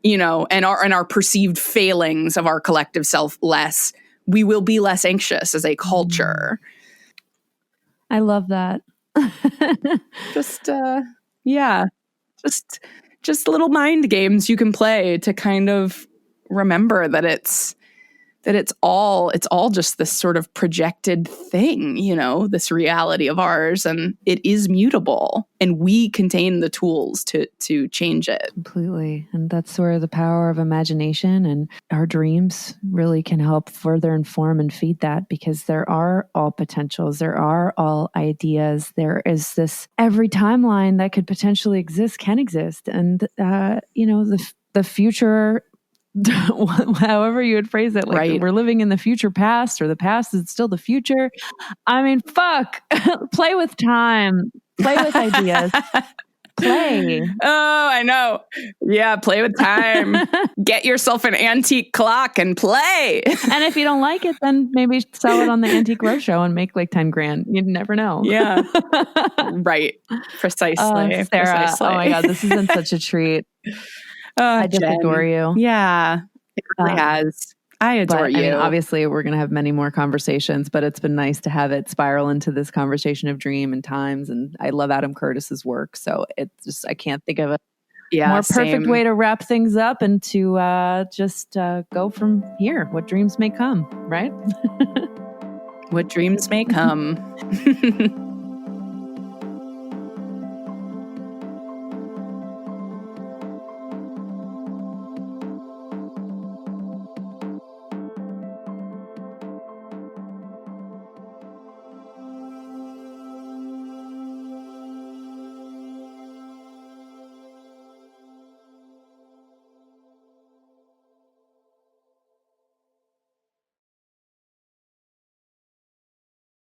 and our perceived failings of our collective self less, we will be less anxious as a culture. I love that. Just little mind games you can play to kind of remember that it's all just this sort of projected thing, this reality of ours, and it is mutable, and we contain the tools to change it. Completely. And that's where the power of imagination and our dreams really can help further inform and feed that, because there are all potentials. There are all ideas. There is this, every timeline that could potentially exist can exist. And, the future, however you would phrase it, like right. We're living in the future past, or the past is still the future. I mean, fuck, play with time, play with ideas, play. Oh, I know. Yeah, play with time. Get yourself an antique clock and play. And if you don't like it, then maybe sell it on the Antique Roadshow and make like 10 grand. You'd never know. Yeah. Right. Precisely. Sarah, Precisely. oh my God, this has been such a treat. I just Jen. adore you. Yeah, it really has. I adore you. I mean, obviously, we're going to have many more conversations, but it's been nice to have it spiral into this conversation of dream and times. And I love Adam Curtis's work. So it's just, I can't think of a more perfect way to wrap things up and to just go from here. What dreams may come, right? What dreams may come.